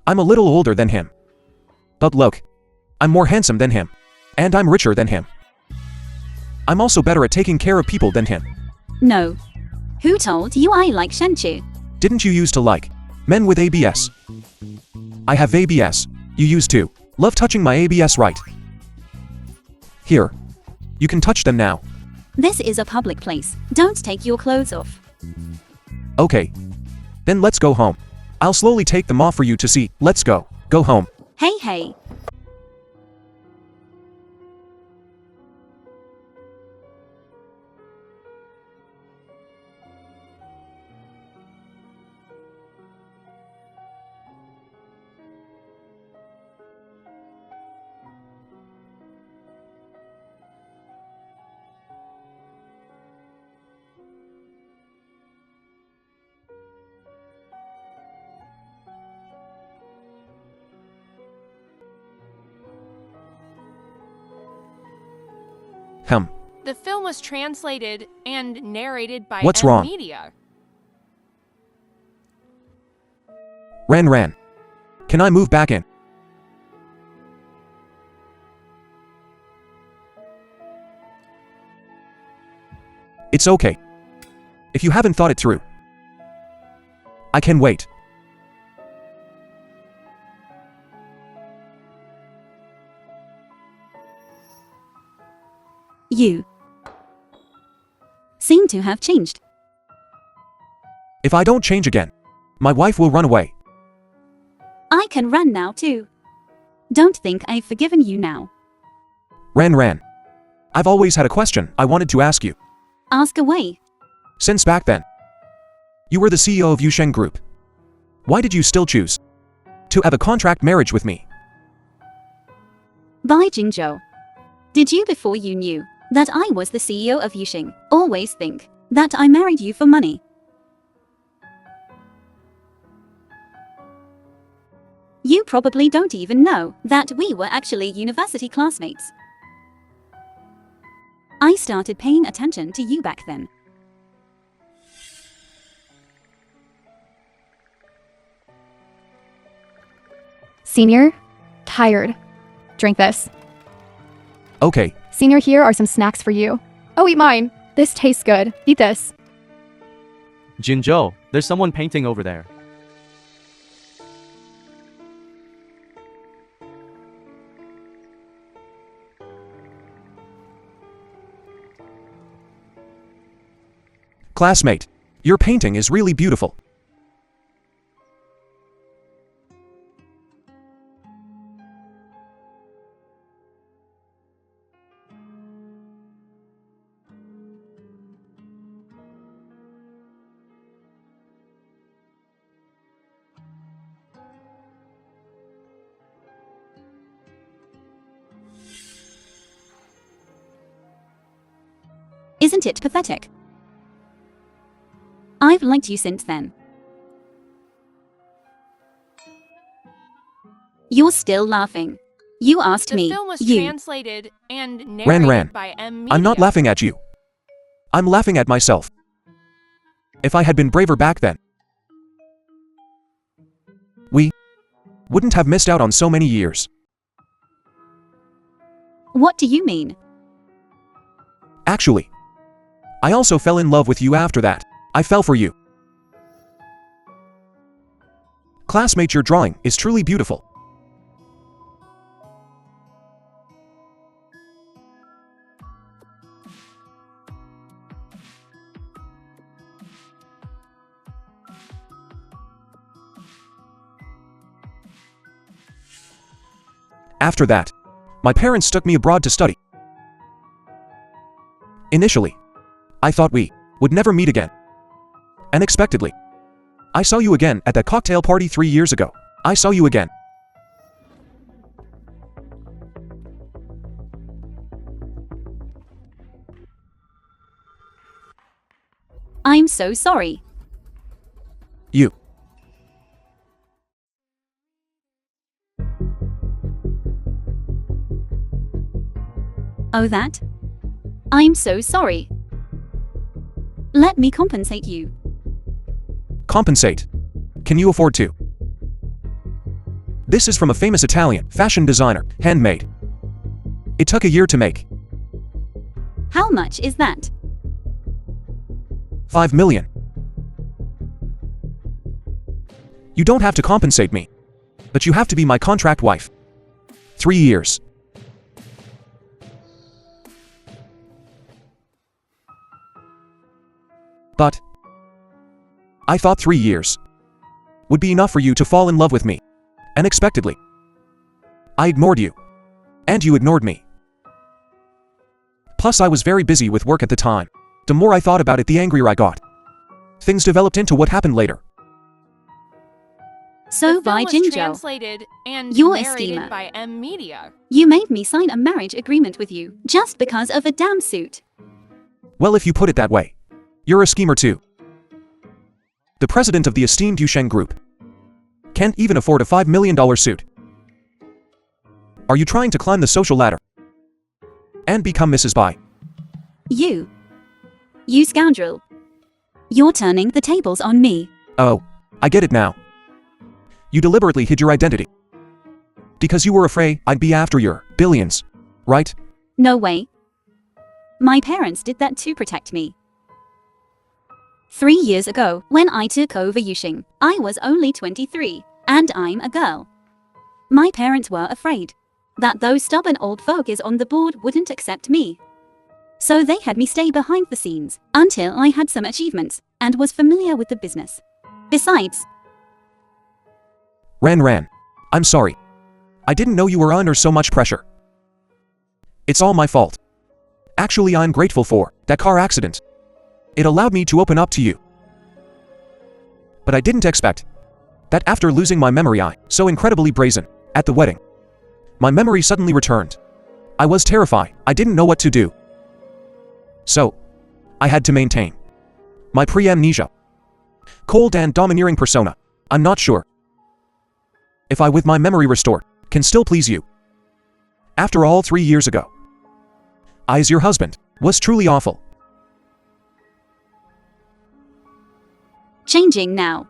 Speaker 3: I'm a little older than him. But look. I'm more handsome than him. And I'm richer than him. I'm also better at taking care of people than him.
Speaker 4: No. Who told you I like Shenchi?
Speaker 3: Didn't you used to like men with ABS? I have ABS. You used to love touching my ABS, right? Here. You can touch them now.
Speaker 4: This is a public place. Don't take your clothes off.
Speaker 3: Okay. Then let's go home. I'll slowly take them off for you to see. Let's go. Go home.
Speaker 4: Hey.
Speaker 6: The film was translated and narrated by
Speaker 3: What's wrong?
Speaker 6: Media.
Speaker 3: Ran. Can I move back in? It's okay. If you haven't thought it through. I can wait.
Speaker 4: You. seem to have changed.
Speaker 3: If I don't change again, my wife will run away.
Speaker 4: I can run now too. Don't think I've forgiven you now.
Speaker 3: Ran. I've always had a question I wanted to ask you.
Speaker 4: Ask away.
Speaker 3: Since back then, you were the CEO of ĐვილNG Group. Why did you still choose to have a contract marriage with me?
Speaker 4: By Jingzhou. Did you, before you knew that I was the CEO of ĐვილNG, always think that I married you for money? You probably don't even know that we were actually university classmates. I started paying attention to you back then.
Speaker 5: Senior, tired. Drink this.
Speaker 3: Okay,
Speaker 5: Senior, here are some snacks for you. Oh, eat mine. This tastes good. Eat this.
Speaker 2: Jinzhou, there's someone painting over there.
Speaker 3: classmate, your painting is really beautiful.
Speaker 4: Isn't it pathetic? I've liked you since then. You're still laughing. You asked
Speaker 6: The
Speaker 4: me,
Speaker 6: film was
Speaker 4: you.
Speaker 6: translated and narrated
Speaker 3: Ran.
Speaker 6: by M.
Speaker 3: I'm not
Speaker 6: Media.
Speaker 3: laughing at you. I'm laughing at myself. If I had been braver back then, we wouldn't have missed out on so many years.
Speaker 4: What do you mean?
Speaker 3: Actually, I also fell in love with you after that. I fell for you. Classmate, your drawing is truly beautiful. After that, my parents took me abroad to study. Initially, I thought we would never meet again. Unexpectedly, I saw you again at that cocktail party 3 years ago. I saw you again.
Speaker 4: I'm so sorry.
Speaker 3: You.
Speaker 4: Oh, that? I'm so sorry. Let me compensate you.
Speaker 3: Compensate. Can you afford to? This is from a famous Italian fashion designer, handmade. It took a year to make.
Speaker 4: How much is that?
Speaker 3: 5 million. You don't have to compensate me, but you have to be my contract wife. 3 years. But I thought 3 years would be enough for you to fall in love with me. Unexpectedly, I ignored you, and you ignored me. Plus, I was very busy with work at the time. The more I thought about it, the angrier I got. Things developed into what happened later.
Speaker 4: So
Speaker 6: The
Speaker 4: by
Speaker 6: film was
Speaker 4: Jingzhou,
Speaker 6: translated and
Speaker 4: you're a
Speaker 6: narrated
Speaker 4: schemer.
Speaker 6: by M. Media.
Speaker 4: You made me sign a marriage agreement with you just because of a damn suit.
Speaker 3: Well, if you put it that way, you're a schemer too. The president of the esteemed ĐვილNG Group can't even afford a $5 million suit. Are you trying to climb the social ladder and become Mrs. Bai?
Speaker 4: You scoundrel. You're turning the tables on me.
Speaker 3: Oh, I get it now. You deliberately hid your identity because you were afraid I'd be after your billions, right?
Speaker 4: No way. My parents did that to protect me. 3 years ago, when I took over ĐვილNG, I was only 23, and I'm a girl. My parents were afraid that those stubborn old fogies on the board wouldn't accept me. So they had me stay behind the scenes until I had some achievements and was familiar with the business. Besides,
Speaker 3: Ran, I'm sorry. I didn't know you were under so much pressure. It's all my fault. Actually, I'm grateful for that car accident. It allowed me to open up to you. But I didn't expect that after losing my memory, so incredibly brazen at the wedding, my memory suddenly returned. I was terrified. I didn't know what to do. So, I had to maintain my pre-amnesia, cold and domineering persona. I'm not sure if I, with my memory restored, can still please you. After all, 3 years ago, I, as your husband, was truly awful.
Speaker 4: changing now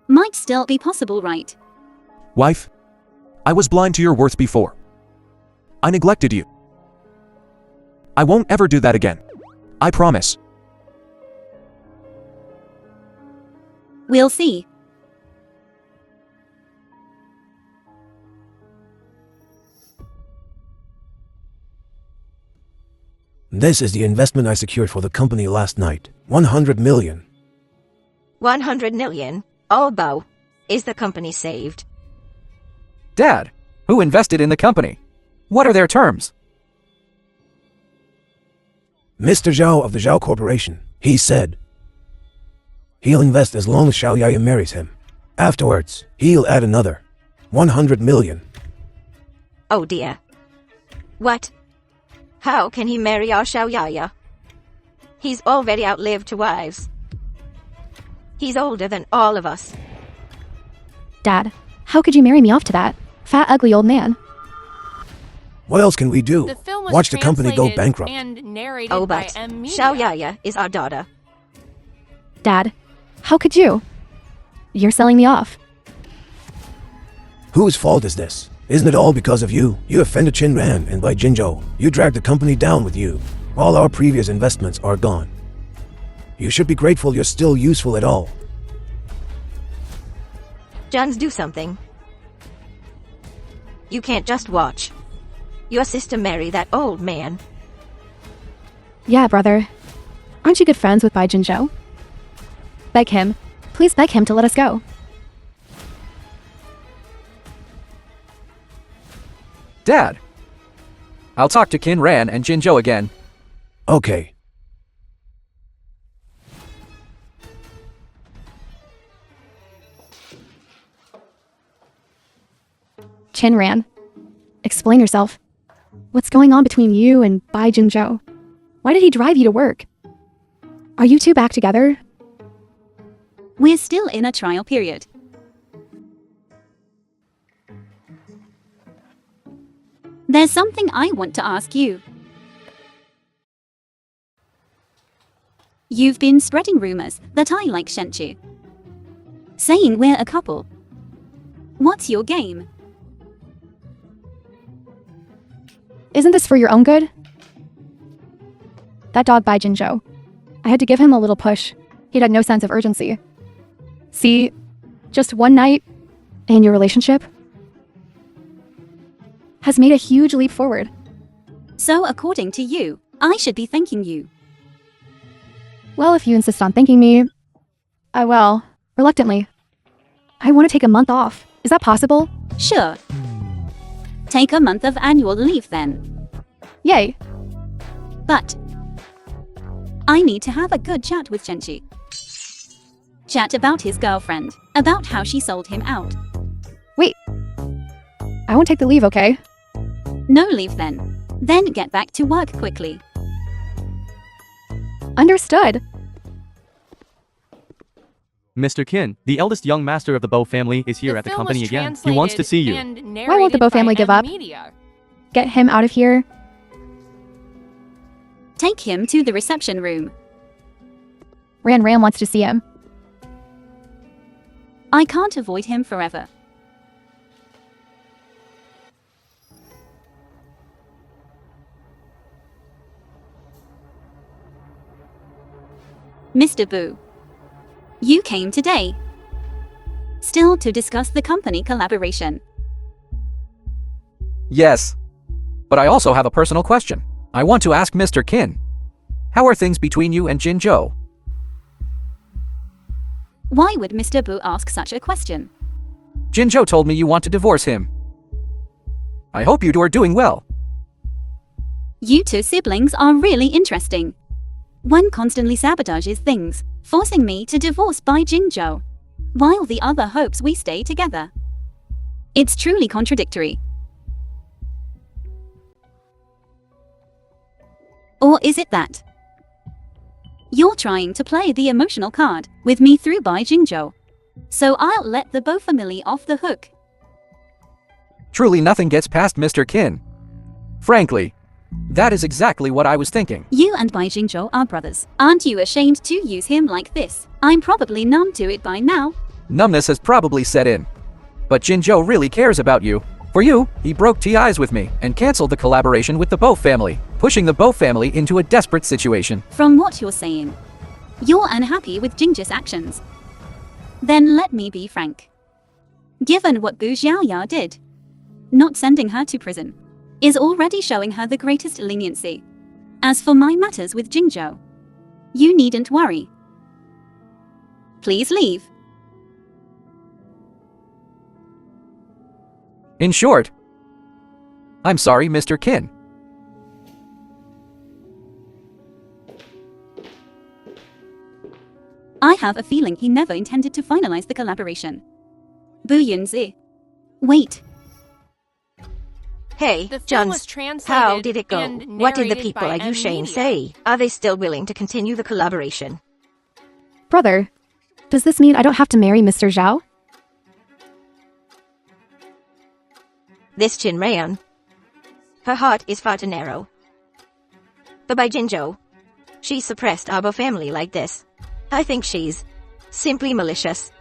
Speaker 4: might still be possible, right?
Speaker 3: Wife, I was blind to your worth before. I neglected you. I won't ever do that again. I promise.
Speaker 4: We'll see.
Speaker 8: This is the investment I secured for the company last night. 100 million.
Speaker 9: 100 million? Oh, Bo. Is the company saved?
Speaker 7: Dad, who invested in the company? What are their terms?
Speaker 8: Mr. Zhao of the Zhao Corporation. He said he'll invest as long as Xiao Yaya marries him. Afterwards, he'll add another 100 million.
Speaker 9: Oh dear. What? How can he marry our Xiao Yaya? He's already outlived 2 wives. He's older than all of us.
Speaker 5: Dad, how could you marry me off to that fat, ugly old man?
Speaker 8: What else can we do?
Speaker 6: The film was
Speaker 8: Watch the company go
Speaker 6: translated
Speaker 8: bankrupt.
Speaker 6: and narrated
Speaker 9: Oh,
Speaker 6: by
Speaker 9: but
Speaker 6: M. Media.
Speaker 9: Xiao Yaya is our daughter.
Speaker 5: Dad, how could you? You're selling me off.
Speaker 8: Whose fault is this? Isn't it all because of you? You offended Qin Ran, and by Jinzhou, you dragged the company down with you. All our previous investments are gone. You should be grateful you're still useful at all.
Speaker 9: Jones, do something. You can't just watch your sister marry that old man.
Speaker 5: Yeah, brother. Aren't you good friends with Bai Jinzhou? Beg him. Please beg him to let us go.
Speaker 7: Dad, I'll talk to Qin Ran and Jinzhou again.
Speaker 8: Okay.
Speaker 5: Qin Ran, explain yourself. What's going on between you and Bai Jinzhou? Why did he drive you to work? Are you two back together?
Speaker 4: We're still in a trial period. There's something I want to ask you. You've been spreading rumors that I like Shenchu, saying we're a couple. What's your game?
Speaker 5: Isn't this for your own good? That dog Bai Jinzhou. I had to give him a little push. He'd had no sense of urgency. See, just one night in your relationship has made a huge leap forward.
Speaker 4: So according to you, I should be thanking you.
Speaker 5: Well, if you insist on thanking me, I will, reluctantly. I want to take a month off. Is that possible?
Speaker 4: Sure. Take a month of annual leave then.
Speaker 5: Yay.
Speaker 4: But I need to have a good chat with Shenchi. Chat about his girlfriend, about how she sold him out.
Speaker 5: Wait. I won't take the leave, okay?
Speaker 4: No leave then. Then get back to work quickly.
Speaker 5: Understood.
Speaker 2: Mr. Qin, the eldest young master of the Bo family, is here
Speaker 6: The
Speaker 2: at the
Speaker 6: film
Speaker 2: company
Speaker 6: was
Speaker 2: again. He wants to see you.
Speaker 6: translated and
Speaker 5: Why won't the Bo
Speaker 6: narrated by
Speaker 5: family give
Speaker 6: M.
Speaker 5: up?
Speaker 6: Media.
Speaker 5: Get him out of here.
Speaker 4: Take him to the reception room.
Speaker 5: Ran wants to see him.
Speaker 4: I can't avoid him forever. Mr. Boo, you came today. Still to discuss the company collaboration.
Speaker 7: Yes. But I also have a personal question. I want to ask Mr. Qin. How are things between you and Jin Zhou?
Speaker 4: Why would Mr. Bu ask such a question?
Speaker 7: Jin Zhou told me you want to divorce him. I hope you two are doing well.
Speaker 4: You two siblings are really interesting. One constantly sabotages things, forcing me to divorce by Jingzhou, while the other hopes we stay together. It's truly contradictory. Or is it that you're trying to play the emotional card with me through Bai Jingzhou, so I'll let the Bo family off the hook?
Speaker 7: Truly nothing gets past Mr. Qin. Frankly, that is exactly what I was thinking.
Speaker 4: You and Bai Jingzhou are brothers. Aren't you ashamed to use him like this? I'm probably numb to it by now.
Speaker 7: Numbness has probably set in. But Jin Zhou really cares about you. For you, he broke ties with me and canceled the collaboration with the Bo family, pushing the Bo family into a desperate situation.
Speaker 4: From what you're saying, you're unhappy with Jingji's actions. Then let me be frank. Given what Bu Xiaoya did, not sending her to prison is already showing her the greatest leniency. As for my matters with Jingzhou, you needn't worry. Please leave.
Speaker 7: In short, I'm sorry, Mr. Qin.
Speaker 4: I have a feeling he never intended to finalize the collaboration. ĐვილNG. Wait.
Speaker 9: Hey,
Speaker 6: The film
Speaker 9: John,
Speaker 6: was translated
Speaker 9: how did it go?
Speaker 6: and
Speaker 9: What did the
Speaker 6: narrated
Speaker 9: people
Speaker 6: by
Speaker 9: at Yusheng
Speaker 6: Media.
Speaker 9: say? Are they still willing to continue the collaboration?
Speaker 5: Brother, does this mean I don't have to marry Mr. Zhao?
Speaker 9: This Jin Rayan. Her heart is far too narrow. But by Jinzhou, she suppressed our Bo family like this. I think she's simply malicious.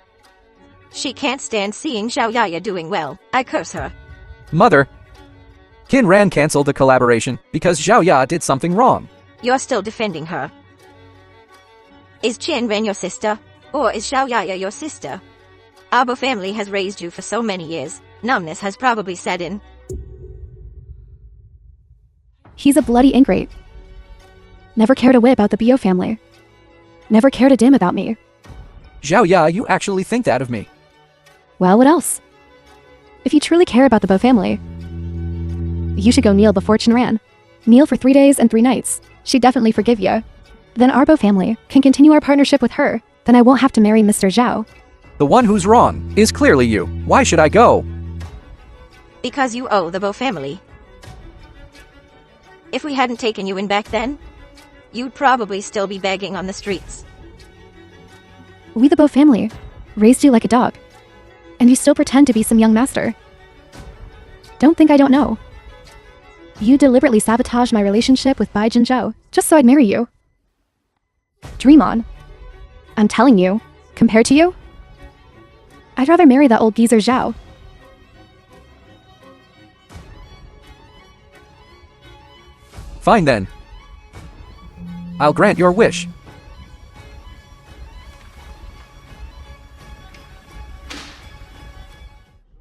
Speaker 9: She can't stand seeing Xiao Yaya doing well. I curse her.
Speaker 7: Mother, Qin Ran canceled the collaboration because Zhao Ya did something wrong.
Speaker 9: You're still defending her. Is Qian Ren your sister? Or is Xiao Yaya your sister? Our Bo family has raised you for so many years. Numbness has probably set in.
Speaker 5: He's a bloody ingrate. Never cared a whit about the Bo family. Never cared a dim about me.
Speaker 7: Zhao Ya, you actually think that of me.
Speaker 5: Well, what else? If you truly care about the Bo family, you should go kneel before Chenran. Kneel for 3 days and 3 nights. She'd definitely forgive you. Then our Bo family can continue our partnership with her. Then I won't have to marry Mr. Zhao.
Speaker 7: The one who's wrong is clearly you. Why should I go?
Speaker 9: Because you owe the Bo family. If we hadn't taken you in back then, you'd probably still be begging on the streets.
Speaker 5: We the Bo family raised you like a dog. And you still pretend to be some young master. Don't think I don't know. You deliberately sabotaged my relationship with Bai Jinzhou just so I'd marry you. Dream on. I'm telling you, compared to you, I'd rather marry that old geezer Zhao.
Speaker 7: Fine then. I'll grant your wish.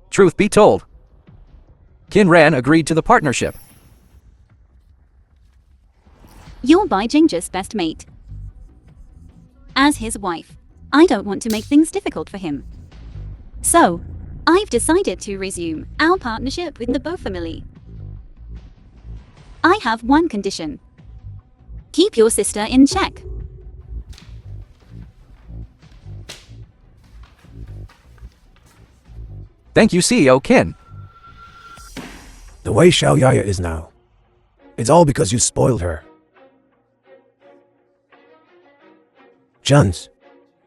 Speaker 7: Truth be told, Qin Ran agreed to the partnership.
Speaker 4: You're Bai Jingji's best mate. As his wife, I don't want to make things difficult for him. So, I've decided to resume our partnership with the Bo family. I have one condition. Keep your sister in check.
Speaker 7: Thank you, CEO Qin.
Speaker 8: The way Xiao Yaya is now, it's all because you spoiled her. Juns,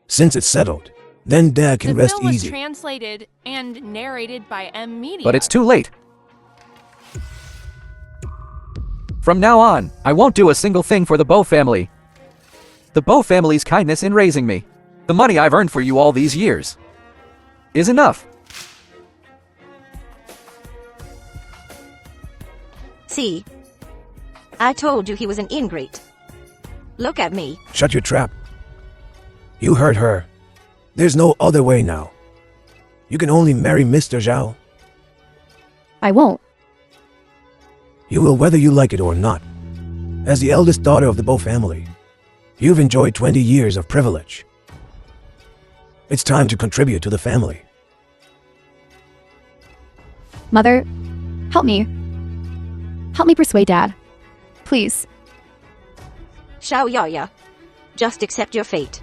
Speaker 8: since it's settled, then Dad can
Speaker 6: The
Speaker 8: rest
Speaker 6: film was
Speaker 8: easy.
Speaker 6: translated and narrated by Media.
Speaker 7: But it's too late. From now on, I won't do a single thing for the Bo family. The Bo family's kindness in raising me, the money I've earned for you all these years, is enough.
Speaker 9: See? I told you he was an ingrate. Look at me.
Speaker 8: Shut your trap. You hurt her. There's no other way now. You can only marry Mr. Zhao.
Speaker 5: I won't.
Speaker 8: You will whether you like it or not. As the eldest daughter of the Bo family, you've enjoyed 20 years of privilege. It's time to contribute to the family.
Speaker 5: Mother, help me. Help me persuade Dad. Please.
Speaker 9: Xiao Yaya, just accept your fate.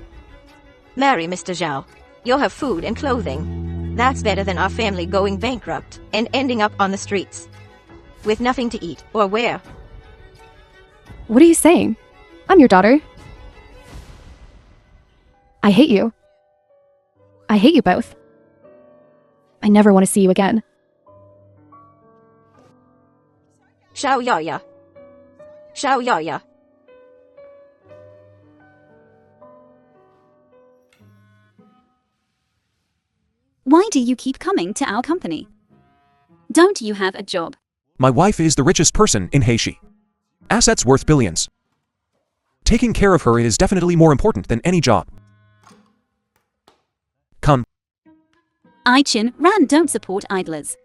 Speaker 9: Marry Mr. Zhao. You'll have food and clothing. That's better than our family going bankrupt and ending up on the streets with nothing to eat or wear.
Speaker 5: What are you saying? I'm your daughter. I hate you. I hate you both. I never want to see you again.
Speaker 9: Xiao Yaya. Xiao Yaya.
Speaker 4: Why do you keep coming to our company? Don't you have a job?
Speaker 3: My wife is the richest person in Heishi. Assets worth billions. Taking care of her is definitely more important than any job. Come,
Speaker 4: Chin Ran don't support idlers.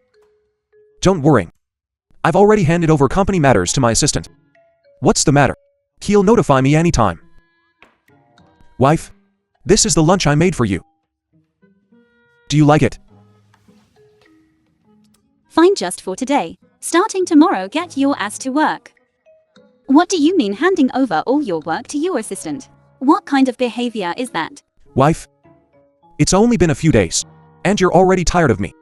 Speaker 3: don't worry. I've already handed over company matters to my assistant. What's the matter? He'll notify me anytime. Wife, this is the lunch I made for you. Do you like it?
Speaker 4: Fine, just for today. Starting tomorrow, get your ass to work. What do you mean handing over all your work to your assistant? What kind of behavior is that?
Speaker 3: Wife, it's only been a few days, and you're already tired of me.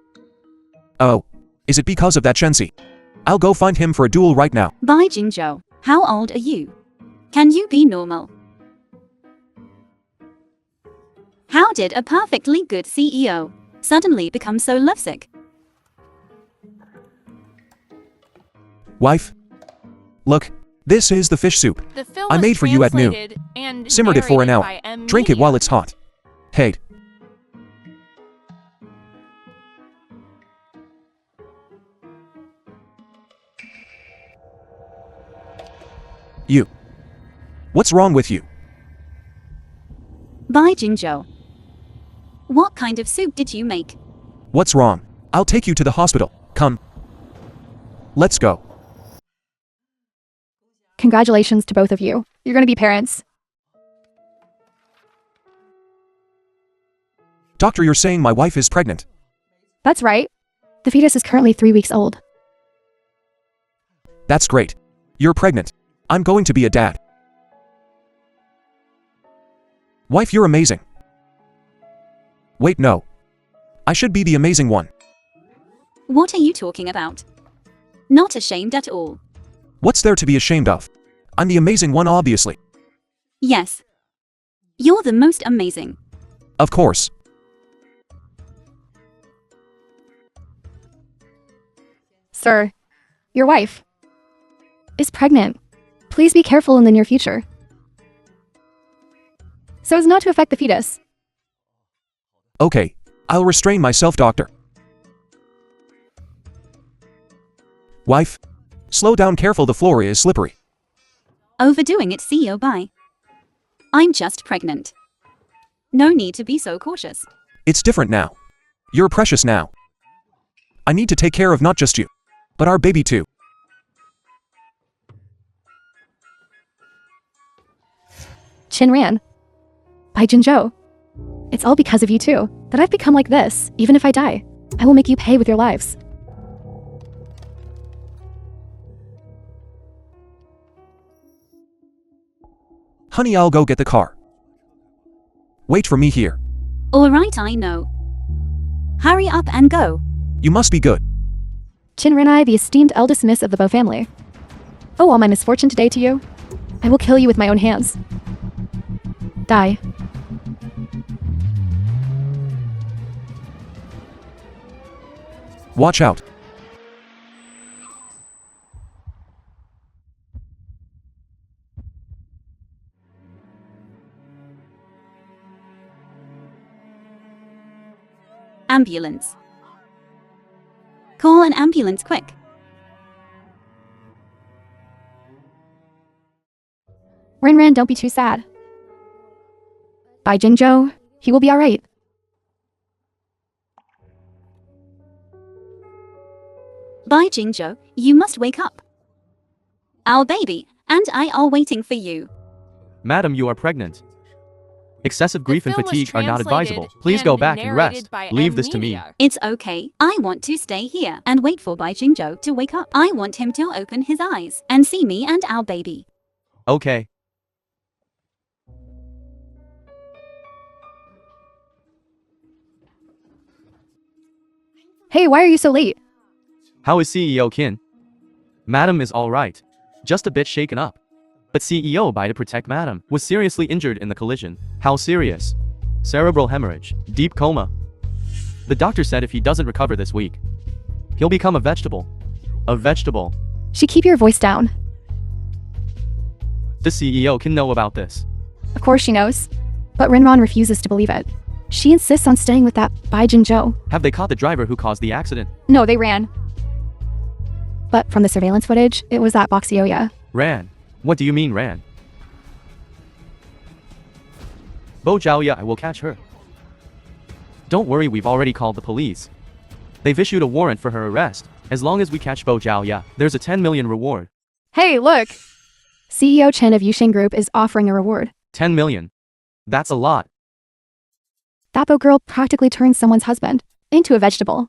Speaker 3: Oh, is it because of that Shensi? I'll go find him for a duel right now.
Speaker 4: Bai Jingzhou, how old are you? Can you be normal? How did a perfectly good CEO suddenly become so lovesick?
Speaker 3: Wife, look, this is the fish soup
Speaker 6: The film
Speaker 3: I
Speaker 6: was
Speaker 3: made for you at noon.
Speaker 6: translated and
Speaker 3: Simmered it for an
Speaker 6: narrated
Speaker 3: hour.
Speaker 6: by M.
Speaker 3: Drink it
Speaker 6: Media.
Speaker 3: while it's hot. Hey. You. What's wrong with you?
Speaker 4: Bai Jingzhou, what kind of soup did you make?
Speaker 3: What's wrong? I'll take you to the hospital. Come. Let's go.
Speaker 5: Congratulations to both of you. You're going to be parents.
Speaker 3: Doctor, you're saying my wife is pregnant.
Speaker 5: That's right. The fetus is currently 3 weeks old.
Speaker 3: That's great. You're pregnant. I'm going to be a dad. Wife, you're amazing. Wait, no. I should be the amazing one.
Speaker 4: What are you talking about? Not ashamed at all.
Speaker 3: What's there to be ashamed of? I'm the amazing one, obviously.
Speaker 4: Yes. You're the most amazing.
Speaker 3: Of course.
Speaker 5: Sir, your wife is pregnant. Please be careful in the near future, so as not to affect the fetus.
Speaker 3: Okay, I'll restrain myself, doctor. Wife, slow down, careful, the floor is slippery.
Speaker 4: Overdoing it, CEO Bai. I'm just pregnant. No need to be so cautious.
Speaker 3: It's different now. You're precious now. I need to take care of not just you, but our baby too.
Speaker 5: Chinran, Bai Jinzhou, it's all because of you two that I've become like this. Even if I die, I will make you pay with your lives.
Speaker 3: Honey, I'll go get the car. Wait for me here.
Speaker 4: Alright, I know. Hurry up and go.
Speaker 3: You must be good.
Speaker 5: Chinranai, the esteemed eldest miss of the Bo family. Oh, all my misfortune today to you. I will kill you with my own hands. Die.
Speaker 3: Watch out.
Speaker 4: Ambulance. Call an ambulance quick.
Speaker 5: Rinran, don't be too sad. Bai Jinzhou, he will be alright.
Speaker 4: Bai Jingzhou, you must wake up. Our baby and I are waiting for you.
Speaker 2: Madam, you are pregnant. Excessive grief and
Speaker 6: film was
Speaker 2: fatigue are not
Speaker 6: translated
Speaker 2: advisable. Please go back and
Speaker 6: narrated
Speaker 2: rest.
Speaker 6: by
Speaker 2: Leave this to me.
Speaker 6: Media.
Speaker 4: It's okay. I want to stay here and wait for Bai Jingzhou to wake up. I want him to open his eyes and see me and our baby.
Speaker 2: Okay.
Speaker 5: Hey, why are you so late?
Speaker 2: How is CEO Qin? Madam is alright. Just a bit shaken up. But CEO Bai, to protect Madam, was seriously injured in the collision. How serious? Cerebral hemorrhage. Deep coma. The doctor said if he doesn't recover this week, he'll become a vegetable. A vegetable.
Speaker 5: She keep your voice down.
Speaker 2: The CEO can know about this.
Speaker 5: Of course she knows. But Rinron refuses to believe it. She insists on staying with that Bai Jingzhou.
Speaker 2: Have they caught the driver who caused the accident?
Speaker 5: No, they ran. But from the surveillance footage, it was that Boxioya.
Speaker 2: Ran. What do you mean ran? Bo Zhaoya, I will catch her. Don't worry, we've already called the police. They've issued a warrant for her arrest. As long as we catch Bo Zhaoya, there's a 10 million reward.
Speaker 5: Hey, look! CEO Chen of Yusheng Group is offering a reward.
Speaker 2: 10 million. That's a lot.
Speaker 5: That Bo girl practically turned someone's husband into a vegetable.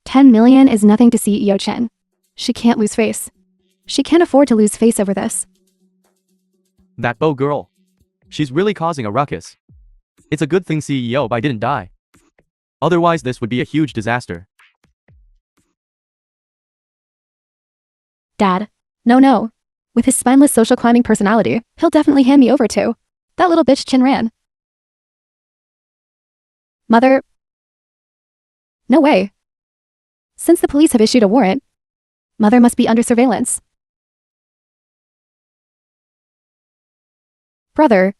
Speaker 5: 10 million is nothing to CEO Chen. She can't lose face. She can't afford to lose face over this.
Speaker 2: That Bo girl. She's really causing a ruckus. It's a good thing CEO Bai didn't die. Otherwise this would be a huge disaster.
Speaker 5: Dad. No. With his spineless social climbing personality, he'll definitely hand me over to that little bitch Chin Ran. Mother. No way. Since the police have issued a warrant, Mother must be under surveillance. Brother.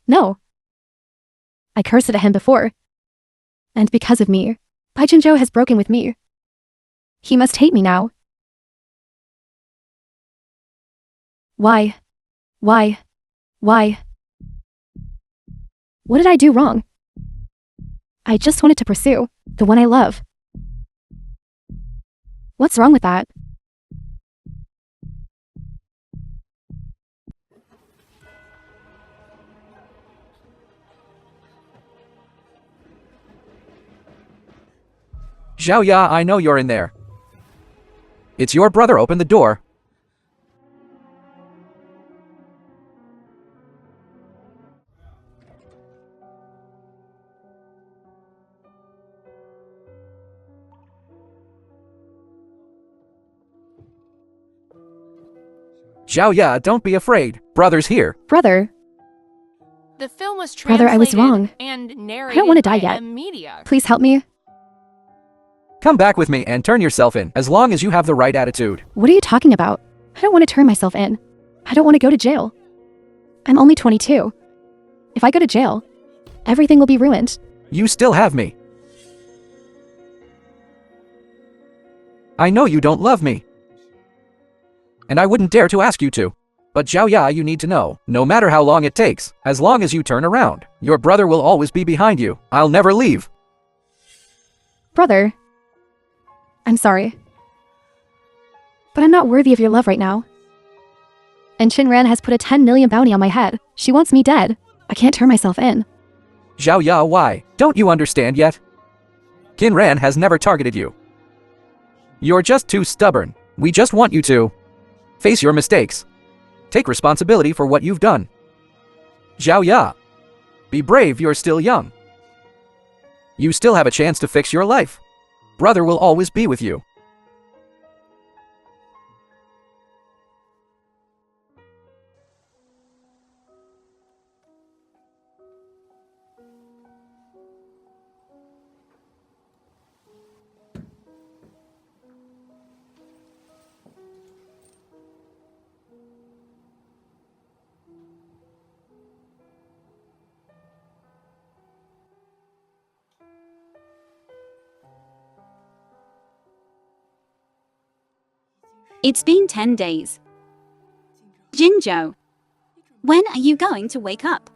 Speaker 5: No. I cursed at him before. And because of me, Bai Jingzhou has broken with me. He must hate me now. Why? What did I do wrong? I just wanted to pursue the one I love. What's wrong with that?
Speaker 7: Zhaoya, I know you're in there. It's your brother, open the door. Zhaoya, don't be afraid. Brother's here.
Speaker 5: Brother,
Speaker 6: The film was
Speaker 5: Brother, I was
Speaker 6: translated
Speaker 5: wrong.
Speaker 6: and narrated
Speaker 5: I don't want to die
Speaker 6: by
Speaker 5: yet.
Speaker 6: Media.
Speaker 5: Please help me.
Speaker 7: Come back with me and turn yourself in, as long as you have the right attitude.
Speaker 5: What are you talking about? I don't want to turn myself in. I don't want to go to jail. I'm only 22. If I go to jail, everything will be ruined.
Speaker 7: You still have me. I know you don't love me. And I wouldn't dare to ask you to. But Zhaoya, you need to know, no matter how long it takes, as long as you turn around, your brother will always be behind you. I'll never leave.
Speaker 5: Brother, I'm sorry. But I'm not worthy of your love right now. And Chinran has put a 10 million bounty on my head. She wants me dead. I can't turn myself in.
Speaker 7: Zhaoya, why? Don't you understand yet? Qinran has never targeted you. You're just too stubborn. We just want you to face your mistakes. Take responsibility for what you've done. Zhaoya, be brave, you're still young. You still have a chance to fix your life. Brother will always be with you.
Speaker 4: It's been 10 days. Jinzhou, when are you going to wake up?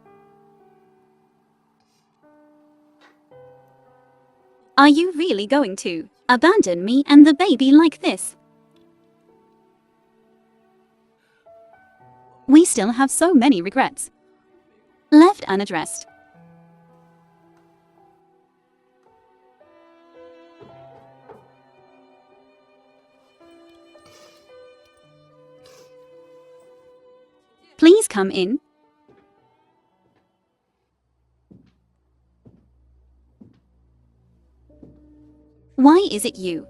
Speaker 4: Are you really going to abandon me and the baby like this? We still have so many regrets left unaddressed. Please come in. Why is it you?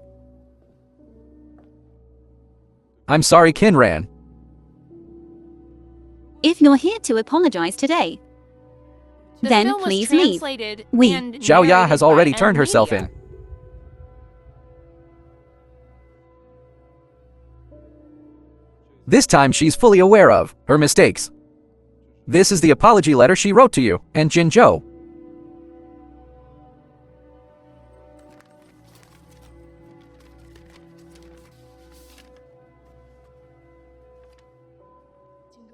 Speaker 7: I'm sorry, Kinran.
Speaker 4: If you're here to apologize today,
Speaker 6: The
Speaker 4: then
Speaker 6: film was
Speaker 4: please leave.
Speaker 6: translated
Speaker 4: We-
Speaker 6: and
Speaker 7: Zhao Ya
Speaker 6: narrated
Speaker 7: has
Speaker 6: by
Speaker 7: already turned herself
Speaker 6: Amnesia.
Speaker 7: in. This time she's fully aware of her mistakes. This is the apology letter she wrote to you and Jinzhou.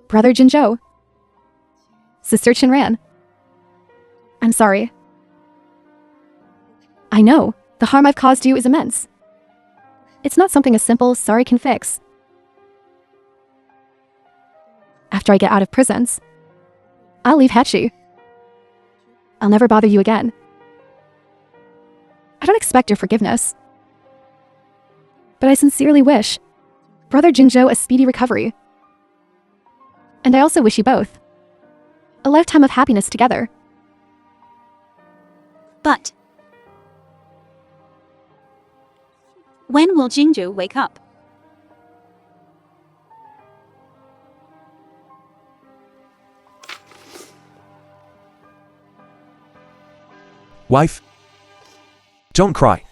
Speaker 5: Brother Jinzhou. Sister Chinran. I'm sorry. I know, the harm I've caused you is immense. It's not something a simple sorry can fix. After I get out of prisons, I'll leave Hachi. I'll never bother you again. I don't expect your forgiveness. But I sincerely wish Brother Jinzhou a speedy recovery. And I also wish you both a lifetime of happiness together.
Speaker 4: But when will Jinzhou wake up?
Speaker 3: Wife? Don't cry.